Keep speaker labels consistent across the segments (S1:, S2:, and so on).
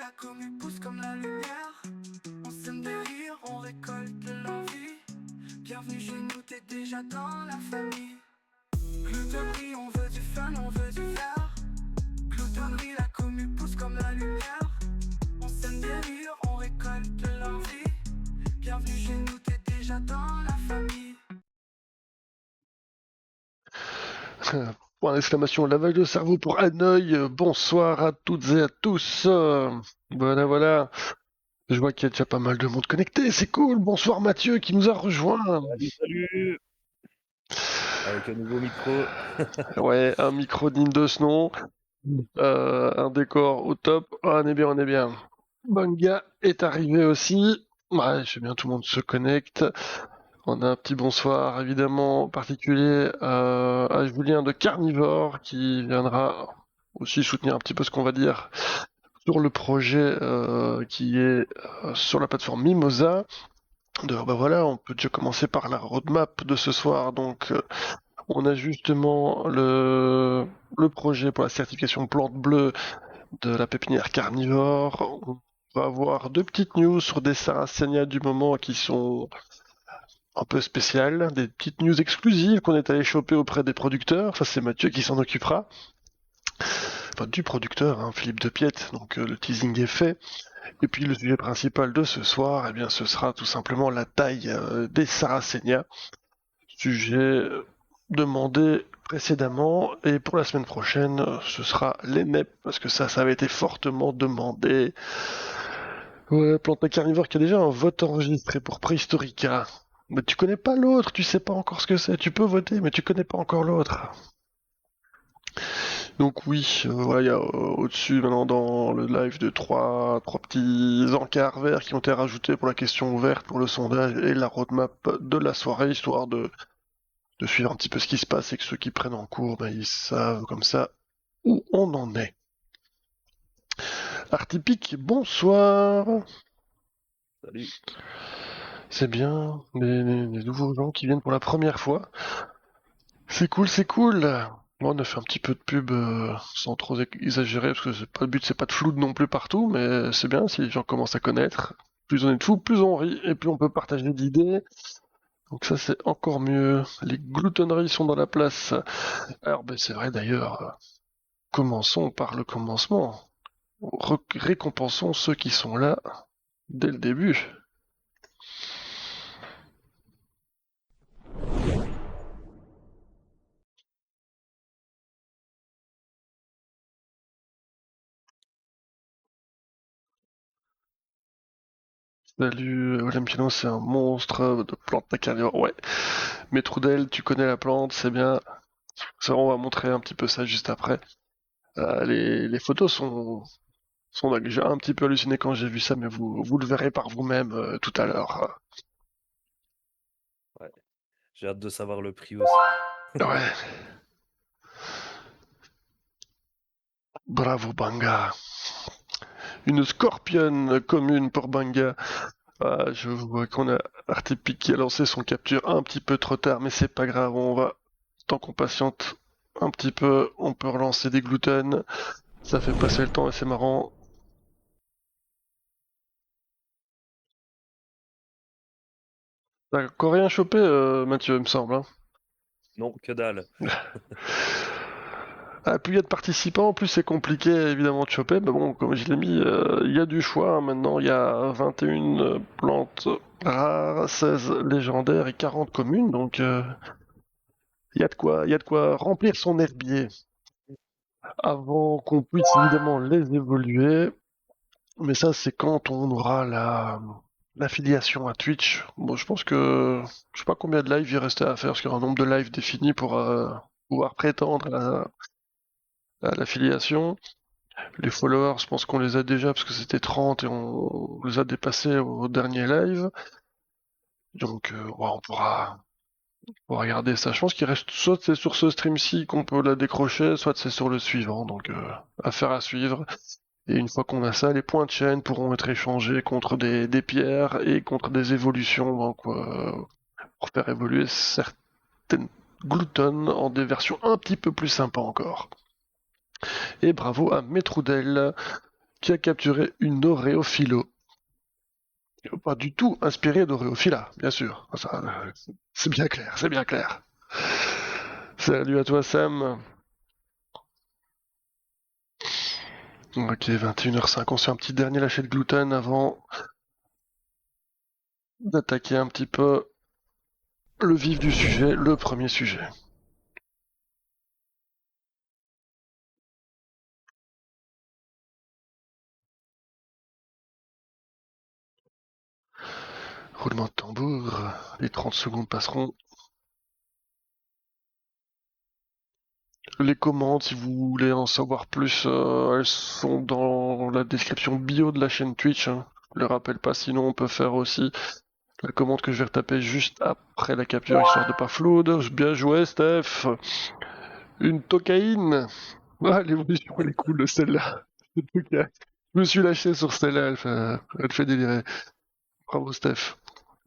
S1: la commu pousse comme la lumière. On sème des rires, on récolte l'envie. Bienvenue chez nous, t'es déjà dans la famille. Gloutonnerie, on veut du fun, on veut du verre. Gloutonnerie, la commu pousse comme la lumière. On sème des rires, on récolte l'envie. Bienvenue chez nous, t'es déjà dans la famille.
S2: Point d'exclamation, lavage de cerveau pour Hanoï. Bonsoir à toutes et à tous. Voilà. Je vois qu'il y a déjà pas mal de monde connecté, c'est cool. Bonsoir Mathieu qui nous a rejoint.
S3: Salut. Avec un nouveau micro.
S2: Ouais, un micro digne de ce nom. Un décor au top. Oh, on est bien. Banga est arrivé aussi. Ouais, je sais bien, tout le monde se connecte. On a un petit bonsoir évidemment particulier à Julien de Carnivore qui viendra aussi soutenir un petit peu ce qu'on va dire sur le projet qui est sur la plateforme Mimosa. Voilà, on peut déjà commencer par la roadmap de ce soir. Donc, on a justement le projet pour la certification plante bleue de la pépinière Carnivore. On va avoir deux petites news sur des Sarracenia du moment qui sont un peu spéciales, des petites news exclusives qu'on est allé choper auprès des producteurs. Ça, c'est Mathieu qui s'en occupera. Enfin, du producteur, hein, Philippe de Piette. Donc, le teasing est fait. Et puis le sujet principal de ce soir, eh bien, ce sera tout simplement la taille des Sarracenia, sujet demandé précédemment. Et pour la semaine prochaine, ce sera les NEP, parce que ça avait été fortement demandé. Ouais, Planta Carnivore qui a déjà un vote enregistré pour Préhistorica. Mais tu connais pas l'autre, tu sais pas encore ce que c'est. Tu peux voter, mais tu connais pas encore l'autre. Donc oui, voilà, il y a au-dessus maintenant dans le live de trois petits encarts verts qui ont été rajoutés pour la question ouverte, pour le sondage et la roadmap de la soirée, histoire de suivre un petit peu ce qui se passe et que ceux qui prennent en cours, ben, ils savent comme ça où on en est. Artipic, bonsoir.
S3: Salut.
S2: C'est bien, les nouveaux gens qui viennent pour la première fois. C'est cool. Moi, on a fait un petit peu de pub sans trop exagérer, parce que le but c'est pas de flou non plus partout, mais c'est bien si les gens commencent à connaître. Plus on est de fous, plus on rit, et plus on peut partager d'idées. Donc ça c'est encore mieux. Les gloutonneries sont dans la place. Alors ben c'est vrai d'ailleurs, commençons par le commencement. Récompensons ceux qui sont là dès le début. Salut, William Piano, c'est un monstre de plante carnivore. Ouais, Métroudel, tu connais la plante, c'est bien. Ça, on va montrer un petit peu ça juste après. Les photos sont j'ai un petit peu halluciné quand j'ai vu ça, mais vous le verrez par vous-même tout à l'heure.
S3: Ouais. J'ai hâte de savoir le prix aussi.
S2: Ouais, bravo Banga. Une scorpion commune pour Banga. Je vois qu'on a Artipic qui a lancé son capture un petit peu trop tard, mais c'est pas grave, tant qu'on patiente un petit peu, on peut relancer des gluten. Ça fait passer le temps et c'est marrant. T'as encore rien chopé, Mathieu, il me semble. Hein.
S3: Non, que dalle.
S2: Plus il y a de participants, plus c'est compliqué évidemment de choper. Mais bon, comme je l'ai mis, il y a du choix. Hein. Maintenant, il y a 21 plantes rares, 16 légendaires et 40 communes. Donc, il y a de quoi remplir son herbier. Avant qu'on puisse évidemment les évoluer. Mais ça, c'est quand on aura l'affiliation à Twitch. Bon, je pense que je sais pas combien de lives il restait à faire, parce qu'il y aura un nombre de lives défini pour pouvoir prétendre à l'affiliation. Les followers, je pense qu'on les a déjà parce que c'était 30 et on les a dépassés au dernier live. Donc, ouais, on pourra regarder ça. Je pense qu'il reste soit c'est sur ce stream-ci qu'on peut la décrocher, soit c'est sur le suivant. Donc, affaire à suivre. Et une fois qu'on a ça, les points de chaîne pourront être échangés contre des pierres et contre des évolutions, donc, pour faire évoluer certaines gloutonnes en des versions un petit peu plus sympas encore. Et bravo à Metroudel qui a capturé une Oréophilo. Pas du tout inspiré d'Oréophila, bien sûr. Ça, c'est bien clair, c'est bien clair. Salut à toi Sam. Ok, 21h05, on se fait un petit dernier lâcher de gluten avant d'attaquer un petit peu le vif du sujet, le premier sujet. Roulement de tambour, les 30 secondes passeront. Les commandes, si vous voulez en savoir plus, elles sont dans la description bio de la chaîne Twitch. Hein. Je le rappelle pas, sinon on peut faire aussi la commande que je vais retaper juste après la capture, histoire de pas floud. Bien joué, Steph. Une tocaïne. Ah, l'évolution, elle est cool, celle-là. Je me suis lâché sur celle-là, elle fait délirer. Bravo, Steph.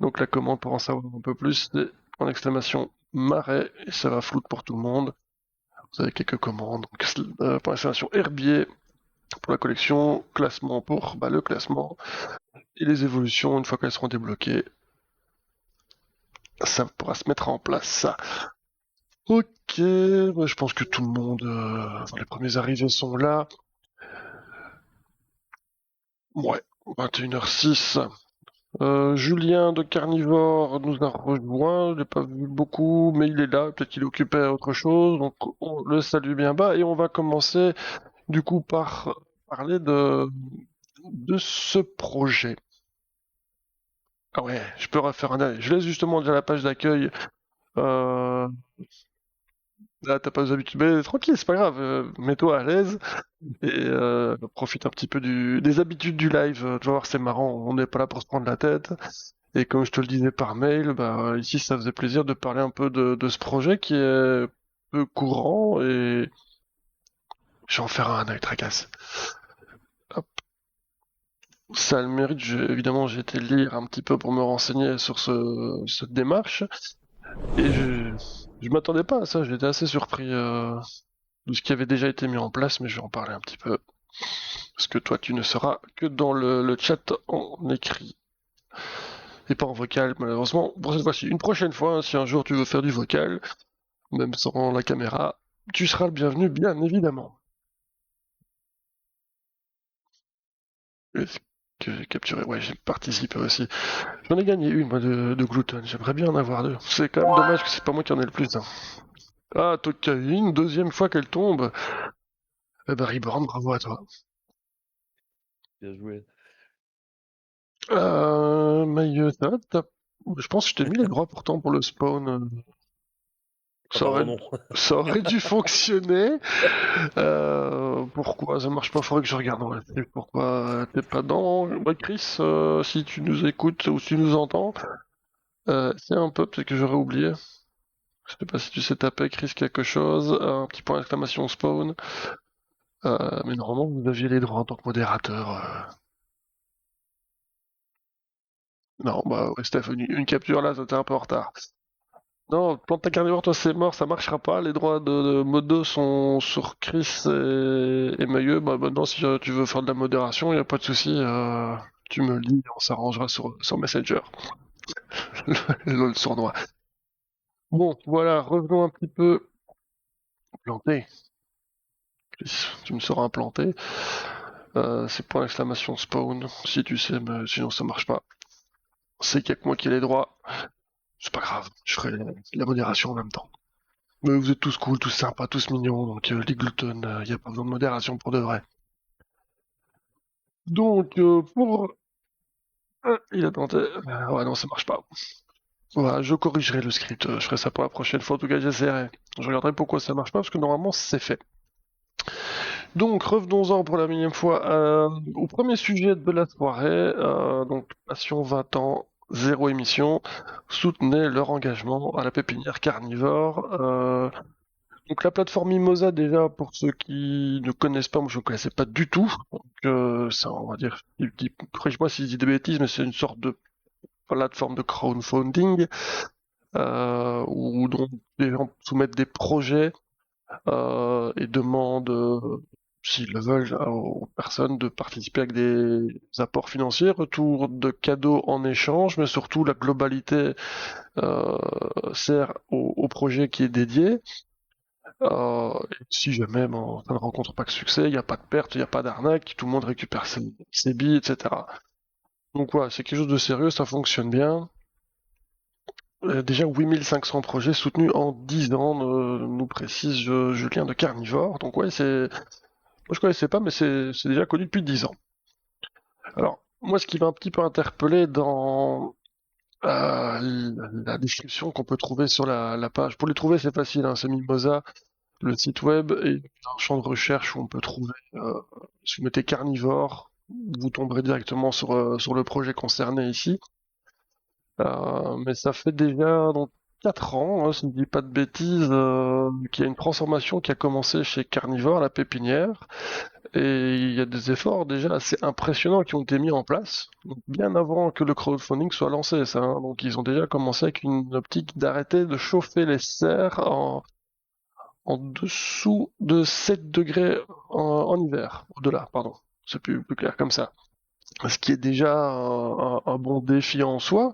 S2: Donc la commande, pour en savoir un peu plus, c'est en exclamation marais, et ça va floute pour tout le monde. Vous avez quelques commandes. Donc, pour l'exclamation herbier, pour la collection, classement pour le classement, et les évolutions, une fois qu'elles seront débloquées, ça pourra se mettre en place. Ok, je pense que tout le monde, les premiers arrivés sont là. Ouais, 21h06. Julien de Carnivore nous a rejoint, je l'ai pas vu beaucoup, mais il est là, peut-être qu'il est occupé à autre chose, donc on le salue bien bas, et on va commencer du coup par parler de ce projet. Ah ouais, je peux refaire un œil. Je laisse justement déjà la page d'accueil. Là, t'as pas d'habitude, mais tranquille, c'est pas grave, mets-toi à l'aise et profite un petit peu des habitudes du live. Tu vas voir, c'est marrant, on n'est pas là pour se prendre la tête. Et comme je te le disais par mail, ici, ça faisait plaisir de parler un peu de ce projet qui est peu courant et je vais en faire un œil tracasse. Hop. Ça a le mérite, évidemment, j'ai été lire un petit peu pour me renseigner sur cette démarche et je m'attendais pas à ça, j'étais assez surpris de ce qui avait déjà été mis en place, mais je vais en parler un petit peu. Parce que toi, tu ne seras que dans le chat en écrit. Et pas en vocal, malheureusement, pour cette fois-ci. Une prochaine fois, hein, si un jour tu veux faire du vocal, même sans la caméra, tu seras le bienvenu, bien évidemment. Est-ce que j'ai capturé? Ouais, j'ai participé aussi. J'en ai gagné une, moi, de gluten. J'aimerais bien en avoir deux. C'est quand même dommage que c'est pas moi qui en ai le plus. Hein. Ah, Tokaine, deuxième fois qu'elle tombe. Eh ben, Reborn, bravo à toi.
S3: Bien joué.
S2: Je pense que je t'ai mis les droits pourtant pour le spawn. Ça aurait,
S3: Apparemment non.
S2: ça aurait dû fonctionner. Pourquoi ça marche pas? Faudrait que je regarde dans la télé. Pourquoi t'es pas dans? Chris, si tu nous écoutes ou si tu nous entends, c'est un peu, peut-être que j'aurais oublié. Je sais pas si tu sais taper, Chris, quelque chose. Un petit point d'exclamation spawn. Mais normalement, vous aviez les droits en tant que modérateur. Non, ouais, Steph, une capture là, t'es un peu en retard. Non, plante ta carnivore, toi c'est mort, ça marchera pas. Les droits de modo sont sur Chris et Mailleux. Maintenant, si tu veux faire de la modération, y a pas de souci. Tu me le dis, on s'arrangera sur Messenger. Le sournois. Bon, voilà, revenons un petit peu. Planté. Chris, tu me seras implanté. C'est point d'exclamation spawn, si tu sais, mais sinon ça marche pas. C'est qu'il y a que moi qui ai les droits. C'est pas grave, je ferai la modération en même temps. Mais vous êtes tous cool, tous sympas, tous mignons, donc les gluten, y a pas besoin de modération pour de vrai. Donc, pour... il a tenté... ouais, non, ça marche pas. Voilà, je corrigerai le script, je ferai ça pour la prochaine fois, en tout cas j'essaierai. Je regarderai pourquoi ça marche pas, parce que normalement c'est fait. Donc, revenons-en pour la millième fois au premier sujet de la soirée, donc Passion 20 ans, zéro émission, soutenez leur engagement à la pépinière carnivore. Donc la plateforme Mimosa, déjà, pour ceux qui ne connaissent pas, moi je ne connaissais pas du tout. Donc ça, on va dire, corrige-moi si je dis des bêtises, mais c'est une sorte de plateforme de crowdfunding où donc les gens soumettent des projets et demandent s'ils le veulent, aux personnes de participer avec des apports financiers, retour de cadeaux en échange, mais surtout la globalité euh, sert au projet qui est dédié. Et si jamais ça ne rencontre pas de succès, il n'y a pas de perte, il n'y a pas d'arnaque, tout le monde récupère ses billes, etc. Donc voilà, c'est quelque chose de sérieux, ça fonctionne bien. Déjà 8500 projets soutenus en 10 ans, nous précise Julien de Carnivore. Donc ouais, moi je connaissais pas, mais c'est déjà connu depuis 10 ans. Alors, moi ce qui m'a un petit peu interpellé dans la description qu'on peut trouver sur la page, pour les trouver c'est facile, hein, c'est Mimosa, le site web, et un champ de recherche où on peut trouver, si vous mettez Carnivore, vous tomberez directement sur le projet concerné ici. Mais ça fait déjà donc 4 ans, hein, si je ne dis pas de bêtises, qu'il y a une transformation qui a commencé chez Carnivore, la pépinière, et il y a des efforts déjà assez impressionnants qui ont été mis en place, donc bien avant que le crowdfunding soit lancé, ça, hein. Donc ils ont déjà commencé avec une optique d'arrêter de chauffer les serres en dessous de 7 degrés en hiver, au-delà, pardon, c'est plus clair comme ça. Ce qui est déjà un bon défi en soi.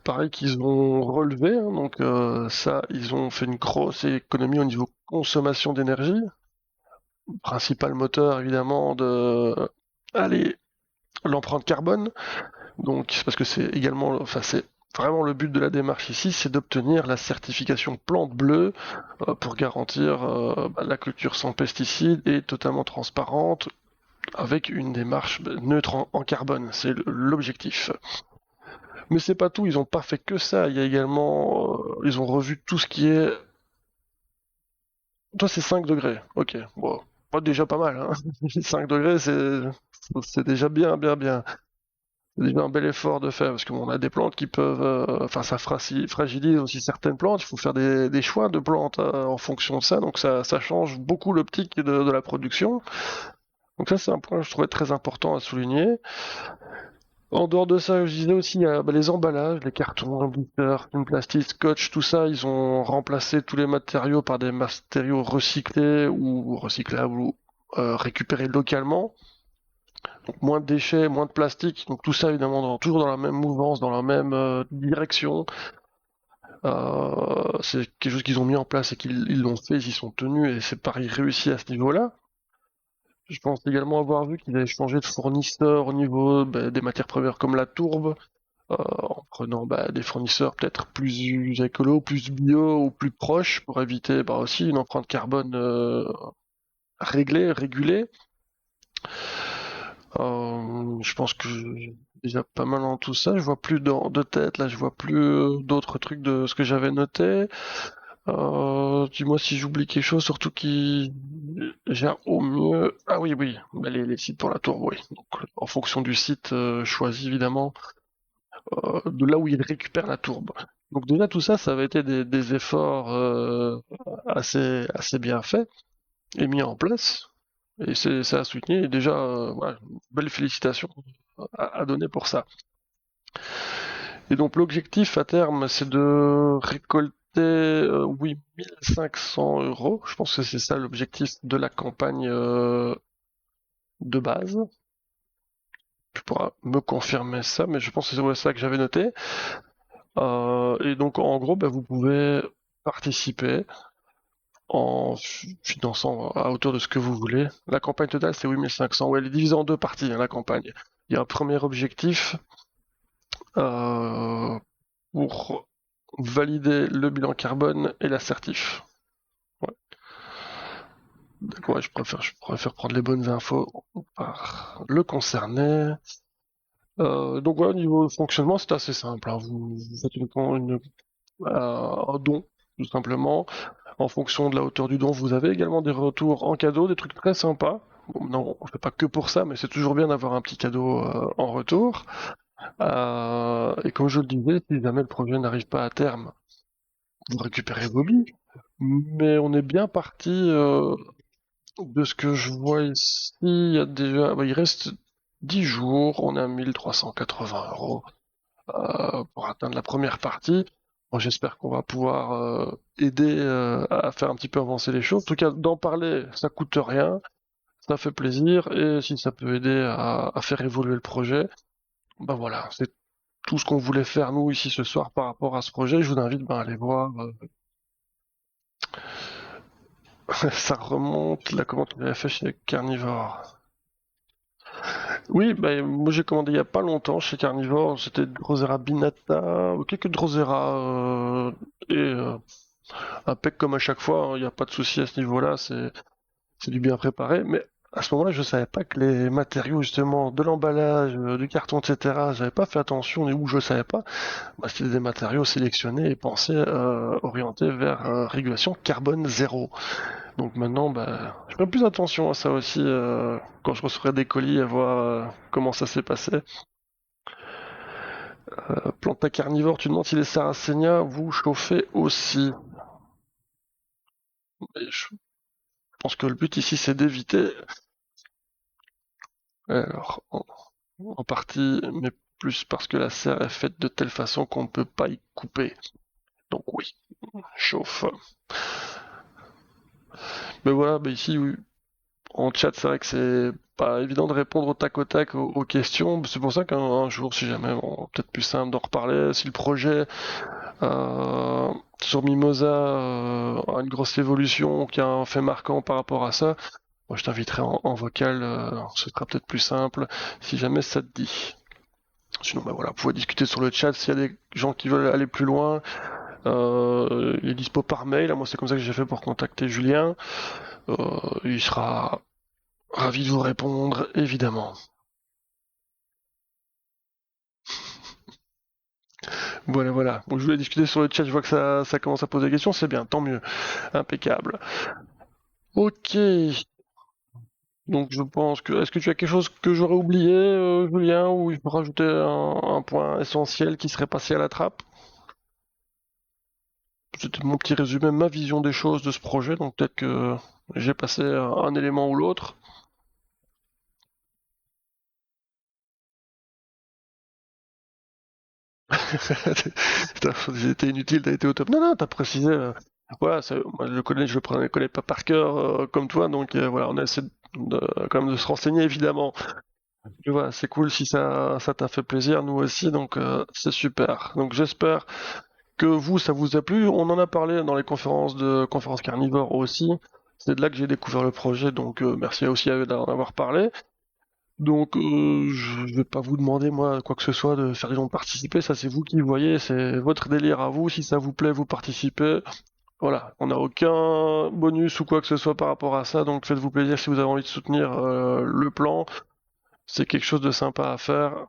S2: Pareil qu'ils ont relevé, hein, donc ça, ils ont fait une grosse économie au niveau consommation d'énergie. Principal moteur évidemment allez, l'empreinte carbone. Donc parce que c'est également, enfin c'est vraiment le but de la démarche ici, c'est d'obtenir la certification plante bleue pour garantir la culture sans pesticides et totalement transparente avec une démarche neutre en carbone. C'est l'objectif. Mais c'est pas tout, ils ont pas fait que ça. Il y a également, ils ont revu tout ce qui est. Toi, c'est 5 degrés. Ok, bon, pas déjà pas mal. Hein. 5 degrés, c'est déjà bien, bien, bien. C'est déjà un bel effort de faire parce qu'on a des plantes qui peuvent, enfin, ça fragilise aussi certaines plantes. Il faut faire des choix de plantes en fonction de ça. Donc ça change beaucoup l'optique de la production. Donc ça, c'est un point que je trouvais très important à souligner. En dehors de ça, je disais aussi, il y a les emballages, les cartons, blister, film plastique, scotch, tout ça, ils ont remplacé tous les matériaux par des matériaux recyclés ou recyclables ou récupérés localement. Donc moins de déchets, moins de plastique. Donc tout ça évidemment toujours dans la même mouvance, dans la même direction. C'est quelque chose qu'ils ont mis en place et qu'ils l'ont fait, ils y sont tenus et c'est pareil réussi à ce niveau-là. Je pense également avoir vu qu'ils avaient changé de fournisseur au niveau des matières premières comme la tourbe, en prenant des fournisseurs peut-être plus écolo, plus bio ou plus proches pour éviter aussi une empreinte carbone régulée. Je pense que j'ai déjà pas mal dans tout ça. Je vois plus de tête, là je vois plus d'autres trucs de ce que j'avais noté. Dis-moi si j'oublie quelque chose, surtout qui gère au mieux. Ah oui, oui, les sites pour la tour, oui. Donc, en fonction du site choisi évidemment, de là où il récupère la tourbe. Donc déjà tout ça, ça avait été des efforts assez bien faits et mis en place. Et c'est à soutenir. Et déjà, voilà, belle félicitations à donner pour ça. Et donc l'objectif à terme, c'est de récolter 8500 €. Je pense que c'est ça l'objectif de la campagne de base. Tu pourras me confirmer ça, mais je pense que c'est ça que j'avais noté. Et donc en gros, vous pouvez participer en finançant à hauteur de ce que vous voulez. La campagne totale, c'est 8500. Ouais, elle est divisée en deux parties, hein, la campagne. Il y a un premier objectif euh, pour valider le bilan carbone et l'assertif. Ouais. D'accord, ouais, je préfère prendre les bonnes infos par le concerné. Donc voilà, au niveau fonctionnement, c'est assez simple, hein. Vous faites un don, tout simplement. En fonction de la hauteur du don, vous avez également des retours en cadeau, des trucs très sympas. Bon, non, on ne fait pas que pour ça, mais c'est toujours bien d'avoir un petit cadeau en retour. Et comme je le disais, si jamais le projet n'arrive pas à terme, vous récupérez vos billes. Mais on est bien parti de ce que je vois ici. Il y a déjà, il reste 10 jours, on est à 1380 € pour atteindre la première partie. Moi, j'espère qu'on va pouvoir aider à faire un petit peu avancer les choses. En tout cas, d'en parler, ça coûte rien. ça fait plaisir, et si ça peut aider à faire évoluer le projet, bah voilà, c'est tout ce qu'on voulait faire nous ici ce soir par rapport à ce projet. Je vous invite à aller voir. Ça remonte, la commande que j'avais fait chez Carnivore. Oui, bah, moi j'ai commandé il y a pas longtemps chez Carnivore, c'était Drosera Binata, ou quelques Drosera, impec comme à chaque fois, il n'y a pas de souci à ce niveau-là, c'est du bien préparé, mais à ce moment-là, je savais pas que les matériaux justement de l'emballage, du carton, etc., j'avais pas fait attention, ou je savais pas, bah, c'était des matériaux sélectionnés et pensés, orientés vers régulation carbone zéro. Donc maintenant, bah, je ferai plus attention à ça aussi quand je recevrai des colis, à voir comment ça s'est passé. Planta carnivore, tu demandes si les Sarracenia vous chauffez aussi. Et je pense que le but ici, c'est d'éviter. Alors, en partie, mais plus parce que la serre est faite de telle façon qu'on ne peut pas y couper. Donc oui, chauffe. Mais voilà, bah ici, oui, en chat, c'est vrai que c'est pas évident de répondre au tac aux questions. C'est pour ça qu'un jour, si jamais, bon, peut-être plus simple d'en reparler. Si le projet sur Mimosa a une grosse évolution, qui a un fait marquant par rapport à ça, moi je t'inviterai en vocal, ce sera peut-être plus simple, si jamais ça te dit. Sinon, bah voilà, vous pouvez discuter sur le chat s'il y a des gens qui veulent aller plus loin. Il est dispo par mail. Moi, c'est comme ça que j'ai fait pour contacter Julien. Il sera ravi de vous répondre, évidemment. Voilà, voilà. Bon, je voulais discuter sur le chat. Je vois que ça commence à poser des questions. C'est bien, tant mieux. Impeccable. Ok. Donc, je pense que. Est-ce que tu as quelque chose que j'aurais oublié, Julien, ou je peux rajouter un point essentiel qui serait passé à la trappe? C'était mon petit résumé, ma vision des choses de ce projet, donc peut-être que j'ai passé un élément ou l'autre. C'était inutile, t'as été au top. Non, non, t'as précisé. Voilà, moi je le connais pas par cœur comme toi, donc voilà, on a essayé quand même de se renseigner évidemment. Et voilà, c'est cool si ça t'a fait plaisir, nous aussi, donc c'est super. Donc j'espère que vous, ça vous a plu. On en a parlé dans les conférences carnivores aussi. C'est de là que j'ai découvert le projet, donc merci aussi à eux d'en avoir parlé. Donc, je vais pas vous demander, moi, quoi que ce soit, de faire les gens participer. Ça, c'est vous qui voyez. C'est votre délire à vous. Si ça vous plaît, vous participez. Voilà. On n'a aucun bonus ou quoi que ce soit par rapport à ça. Donc, faites-vous plaisir si vous avez envie de soutenir le plan. C'est quelque chose de sympa à faire.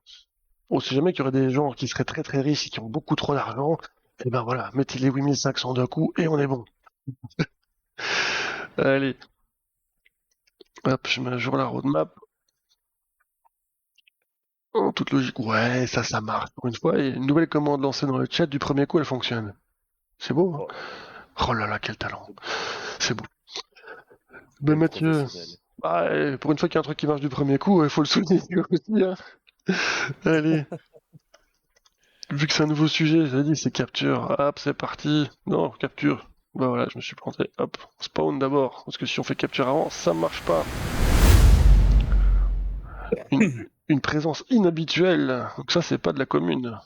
S2: On sait jamais qu'il y aurait des gens qui seraient très très riches et qui ont beaucoup trop d'argent. Et ben voilà, mettez les 8500 d'un coup et on est bon. Allez, hop, je mets à jour la roadmap. En toute logique, ouais, ça marche. Pour une fois, et une nouvelle commande lancée dans le chat du premier coup, elle fonctionne. C'est beau, hein?
S3: Oh,
S2: Oh là là, quel talent.
S3: c'est
S2: C'est beau. Ben
S3: belle
S2: Mathieu,
S3: professionnel.
S2: bah, pour une fois qu'il y a un truc qui marche du premier coup, il faut le souligner aussi, hein. Allez, vu que c'est un nouveau sujet, j'ai dit, c'est capture. Hop, c'est parti. Non, capture. Bah voilà, je me suis planté. Hop, spawn d'abord. Parce que si on fait capture avant, ça marche pas. Une, une présence inhabituelle. Donc ça, c'est pas de la commune.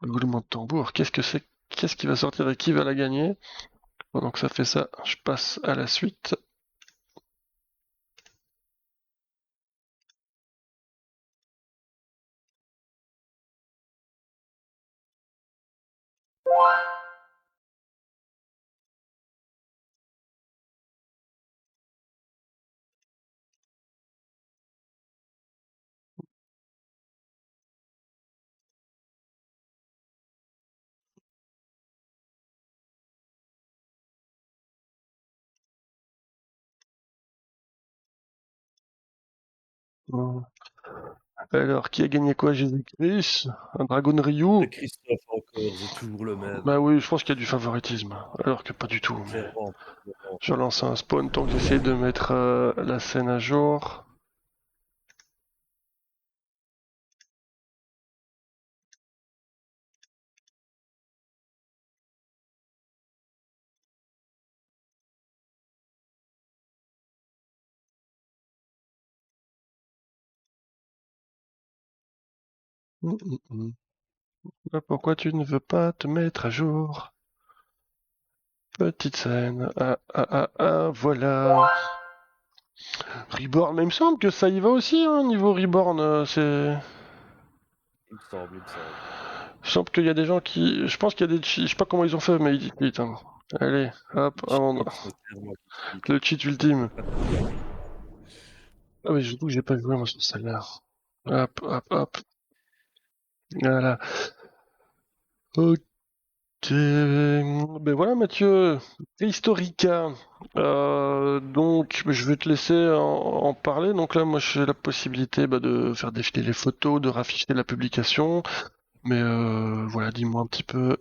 S2: Le roulement de tambour, qu'est-ce que c'est? Qu'est-ce qui va sortir et qui va la gagner? Pendant que ça fait ça, je passe à la suite. Alors, qui a gagné quoi? Jésus-Christ? Un Dragon Ryu?
S3: C'est Christophe encore, c'est toujours le même.
S2: Bah oui, je pense qu'il y a du favoritisme. Alors que pas du tout, mais...
S3: Clairement, clairement.
S2: Je lance un spawn tant que j'essaie de mettre la scène à jour. Pourquoi tu ne veux pas te mettre à jour? Petite scène. Voilà. Reborn, mais il me semble que ça y va aussi, hein, niveau Reborn. C'est.
S3: Il me semble, il me semble.
S2: Il me semble qu'il y a des gens qui. Je pense qu'il y a des cheats. Je sais pas comment ils ont fait, mais ils disent cheat, hein. Allez, hop,
S3: C'est clairement qu'il cheat.
S2: le cheat ultime. Ah oui, je trouve que j'ai pas joué moi sur celle-là. Hop. Voilà. Ok. Ben voilà Mathieu, Historica. Donc je vais te laisser en parler. Donc là moi j'ai la possibilité de faire défiler les photos, de rafficher la publication. Mais voilà, dis-moi un petit peu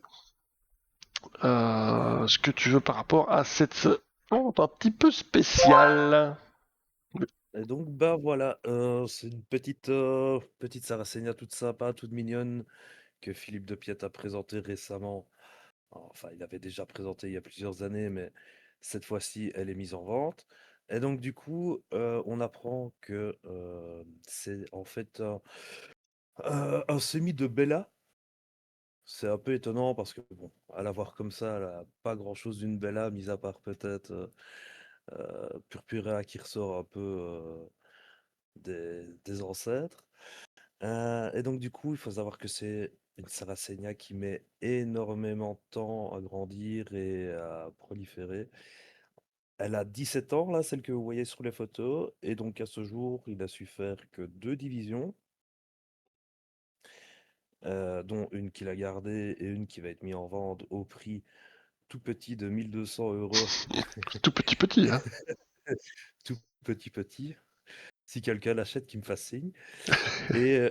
S2: ce que tu veux par rapport à cette vente un petit peu spéciale.
S3: Et donc, voilà, c'est une petite Sarracenia toute sympa, toute mignonne, que Philippe de Piette a présentée récemment. Enfin, il avait déjà présenté il y a plusieurs années, mais cette fois-ci, elle est mise en vente. Et donc, du coup, on apprend que c'est en fait un semi de Bella. C'est un peu étonnant parce que, bon, à la voir comme ça, elle a pas grand-chose d'une Bella, mis à part peut-être Purpurea qui ressort un peu des ancêtres. Et donc, du coup, il faut savoir que c'est une Sarracenia qui met énormément de temps à grandir et à proliférer. Elle a 17 ans, là, celle que vous voyez sur les photos, et donc à ce jour, il a su faire que 2 divisions, dont une qu'il a gardée et une qui va être mise en vente au prix tout petit de 1 200 €.
S2: Tout petit, hein.
S3: Tout petit. Si quelqu'un l'achète, qu'il me fasse signe. Et,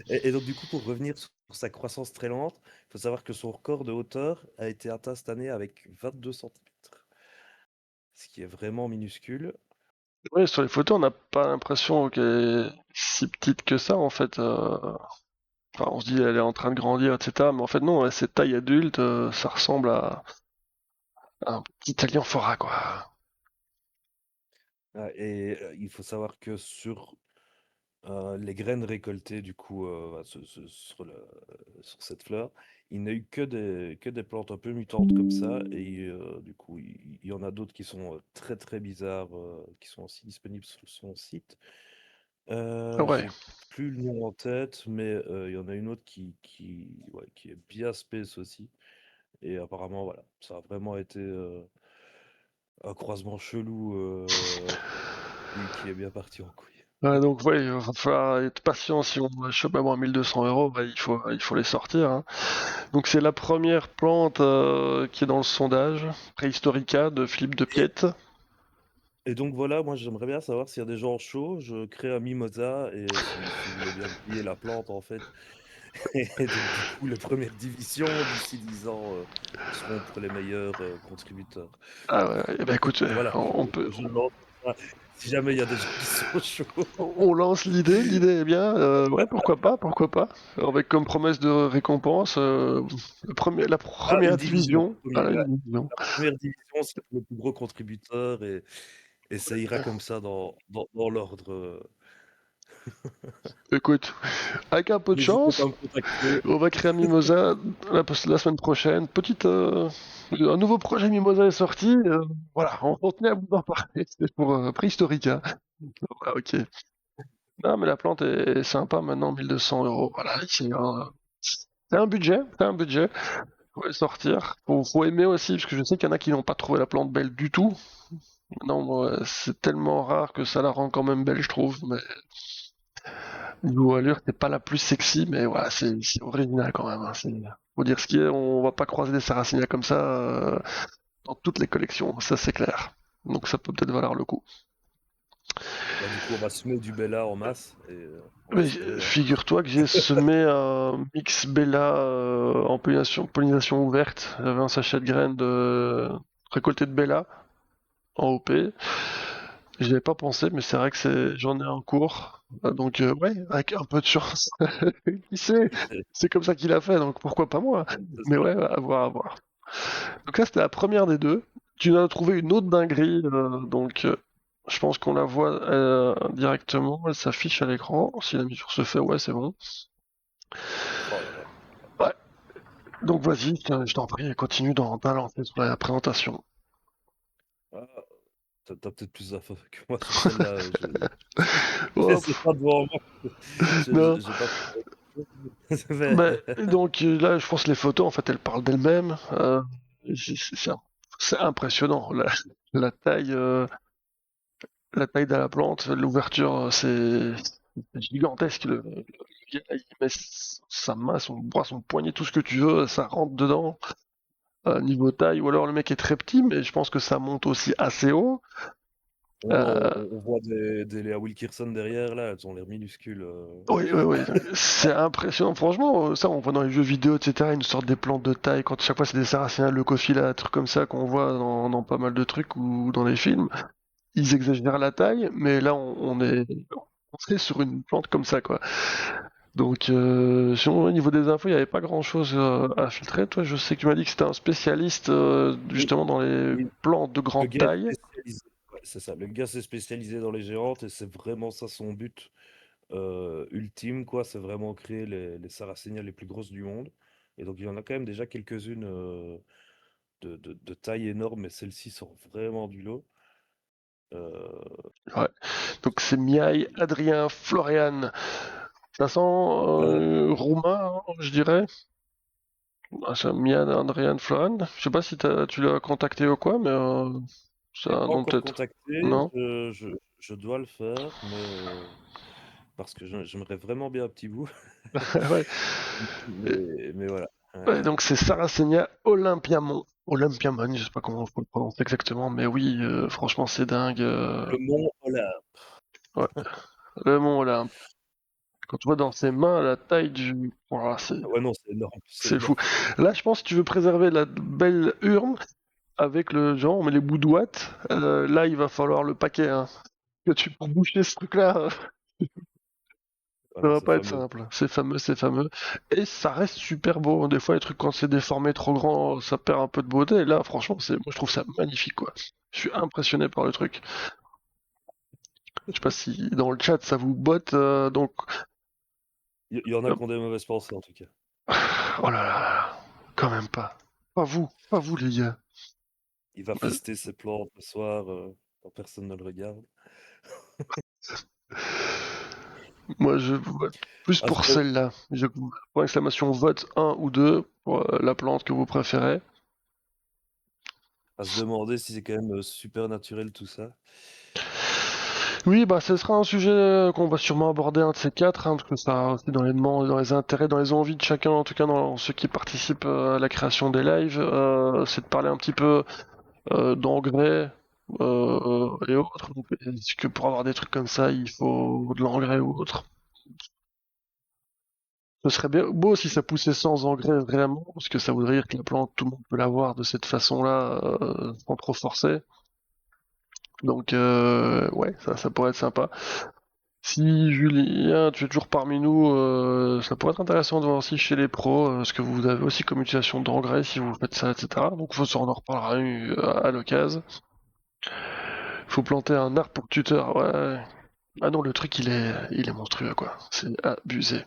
S3: et donc, du coup, pour revenir sur sa croissance très lente, il faut savoir que son record de hauteur a été atteint cette année avec 22 centimètres, ce qui est vraiment minuscule.
S2: Ouais, sur les photos on n'a pas l'impression qu'elle est si petite que ça en fait. Enfin, on se dit elle est en train de grandir, etc. Mais en fait non, c'est taille adulte, ça ressemble à un petit alien fora quoi.
S3: Et il faut savoir que sur les graines récoltées, du coup, sur cette fleur, il n'a eu que des plantes un peu mutantes comme ça. Et du coup, il y en a d'autres qui sont très très bizarres, qui sont aussi disponibles sur son site.
S2: Ah ouais.
S3: J'ai plus le nom en tête, mais il y en a une autre ouais, qui est bien space aussi. Et apparemment, voilà, ça a vraiment été un croisement chelou qui est bien parti en couille.
S2: Ouais, donc ouais, il va falloir être patient si on chope à moins 1 200 €, il faut les sortir, hein. Donc c'est la première plante qui est dans le sondage, Préhistorica de Philippe de Piette.
S3: Et donc voilà, moi j'aimerais bien savoir s'il y a des gens chauds, je crée un mimosa et si vous voulez bien me payer la plante en fait. Et donc du coup, les premières divisions d'ici 10 ans seront pour les meilleurs contributeurs.
S2: Ah ouais, eh ben écoute,
S3: Voilà,
S2: on peut,
S3: je lance ça. Si jamais il y a des gens qui sont chauds.
S2: on lance l'idée est bien, ouais, pourquoi pas, avec comme promesse de récompense, la
S3: Ah, une
S2: première
S3: division.
S2: division, voilà, une division.
S3: La première division, c'est le plus gros contributeur et ça ira comme ça dans l'ordre.
S2: Écoute, avec un peu de
S3: N'hésitez pas
S2: chance,
S3: à me contacter.
S2: on va créer un Mimosa la semaine prochaine. Un nouveau projet Mimosa est sorti. Voilà, on tenait à vous en parler. C'était pour Préhistorica. Voilà, ok. Non, mais la plante est sympa maintenant, 1 200 €. Voilà, c'est un budget. C'est un budget. Faut le sortir. Faut aimer aussi, parce que je sais qu'il y en a qui n'ont pas trouvé la plante belle du tout. Non, moi, c'est tellement rare que ça la rend quand même belle, je trouve. Mais niveau allure, c'est pas la plus sexy, mais voilà, c'est original quand même, hein. Faut dire ce qui est, on va pas croiser des Sarracenia comme ça dans toutes les collections, ça c'est clair. Donc ça peut peut-être valoir le coup.
S3: Bah, du coup, on va semer du Bella en masse et on va
S2: Oui,
S3: espérer, hein.
S2: figure-toi que j'ai semé un mix Bella en pollinisation ouverte. J'avais un sachet de graines de récolté de Bella en OP. J'y avais pas pensé, mais c'est vrai que j'en ai en cours. Donc ouais, avec un peu de chance. Qui sait? C'est comme ça qu'il a fait, donc pourquoi pas moi?
S3: C'est
S2: Mais
S3: ça.
S2: ouais, à voir, à voir. Donc là, c'était la première des deux. Tu en as trouvé une autre dinguerie, donc Je pense qu'on la voit directement, elle s'affiche à l'écran. Si la mise se fait, ouais, c'est bon.
S3: Oh là là.
S2: Ouais. Donc vas-y, je t'en prie, continue d'en lancer sur la présentation.
S3: Ah, t'as peut-être plus d'infos que moi sur celle-là. Je
S2: Oh,
S3: sais pas devant moi.
S2: non.
S3: J'ai pas.
S2: Bah,
S3: Mais-
S2: donc là, je pense que les photos, en fait, elles parlent d'elles-mêmes. C'est impressionnant. La taille de la plante, l'ouverture, c'est gigantesque. Le gars, il met sa main, son bras, son poignet, tout ce que tu veux, ça rentre dedans. Niveau taille, ou alors le mec est très petit, mais je pense que ça monte aussi assez haut.
S3: Non,
S2: Euh,
S3: on voit des Léa Wilkerson derrière, là, elles ont l'air minuscules.
S2: oui, oui, oui. Donc, c'est impressionnant. Franchement, ça, on voit dans les jeux vidéo, etc., une sorte des plantes de taille. Quand chaque fois c'est des sarracénias, leucophila, trucs comme ça qu'on voit dans pas mal de trucs ou dans les films. Ils exagèrent la taille, mais là, on serait sur une plante comme ça, quoi. Donc, sinon, au niveau des infos, il n'y avait pas grand-chose à filtrer. Toi, je sais que tu m'as dit que c'était un spécialiste,
S3: Oui,
S2: justement, dans les
S3: oui,
S2: plantes de
S3: le
S2: grande
S3: gars est
S2: taille.
S3: spécialisé. Ouais, c'est ça. Le gars s'est spécialisé dans les géantes et c'est vraiment ça son but ultime, quoi. C'est vraiment créer les sarracénias les plus grosses du monde. Et donc, il y en a quand même déjà quelques-unes de taille énorme, mais celles-ci sont vraiment du lot. Euh,
S2: Ouais. Donc, c'est Miaille, Adrien, Florian. Ça sent
S3: euh,
S2: roumain, hein, je dirais. Ah, c'est Mian, Adrien, Florian. Je sais pas si tu l'as contacté ou quoi, mais c'est
S3: je l'ai
S2: un
S3: pas
S2: nom
S3: encore
S2: peut-être.
S3: contacté.
S2: Non?
S3: Je dois le faire, mais parce que j'aimerais vraiment bien un petit bout.
S2: Ouais.
S3: Mais voilà.
S2: Ouais, donc c'est Sarracenia Olympiamont. Olympiamon, je sais pas comment faut le prononcer exactement, mais oui, franchement c'est dingue.
S3: Le mont Olympe.
S2: Ouais. Le mont Olympe. Quand tu vois dans ses mains la taille du... Voilà,
S3: Ah ouais, non, c'est énorme. C'est
S2: c'est fou.
S3: énorme.
S2: Là, je pense que si tu veux préserver la belle urne avec le genre, on met les bouts de ouate, là il va falloir le paquet, hein. Que tu pour boucher ce truc-là,
S3: Ah
S2: ça
S3: non,
S2: va
S3: c'est
S2: pas être
S3: fameux.
S2: simple. C'est fameux, c'est fameux. Et ça reste super beau. Des fois, les trucs, quand c'est déformé trop grand, ça perd un peu de beauté. Et là, franchement, moi, je trouve ça magnifique, quoi. Je suis impressionné par le truc. Je sais pas si dans le chat ça vous botte, donc.
S3: Il y en a qui ont des mauvaises pensées, en tout cas.
S2: Oh là là là, quand même pas. Pas vous, les gars.
S3: Il va
S2: Euh,
S3: fester ses plantes le soir quand personne ne le regarde.
S2: Moi, je vote plus
S3: À se,
S2: pour
S3: de-
S2: celle-là. Pour exclamation vote un ou 2 pour la plante que vous préférez.
S3: à se demander si c'est quand même super naturel tout ça.
S2: Oui, bah, ce sera un sujet qu'on va sûrement aborder un de ces quatre, hein, parce que ça aussi dans les demandes, dans les intérêts, dans les envies de chacun, en tout cas dans ceux qui participent à la création des lives, c'est de parler un petit peu d'engrais et autres. Donc, est-ce que pour avoir des trucs comme ça, il faut de l'engrais ou autre? Ce serait bien beau si ça poussait sans engrais vraiment, parce que ça voudrait dire que la plante, tout le monde peut l'avoir de cette façon-là, sans trop forcer. Donc, ouais, ça pourrait être sympa. Si Julien, tu es toujours parmi nous, ça pourrait être intéressant de voir aussi chez les pros ce que vous avez aussi comme utilisation d'engrais, si vous faites ça, etc. Donc on en reparlera à l'occasion. Faut planter un arbre pour tuteur, ouais. Ah non, le truc il est monstrueux quoi. C'est abusé.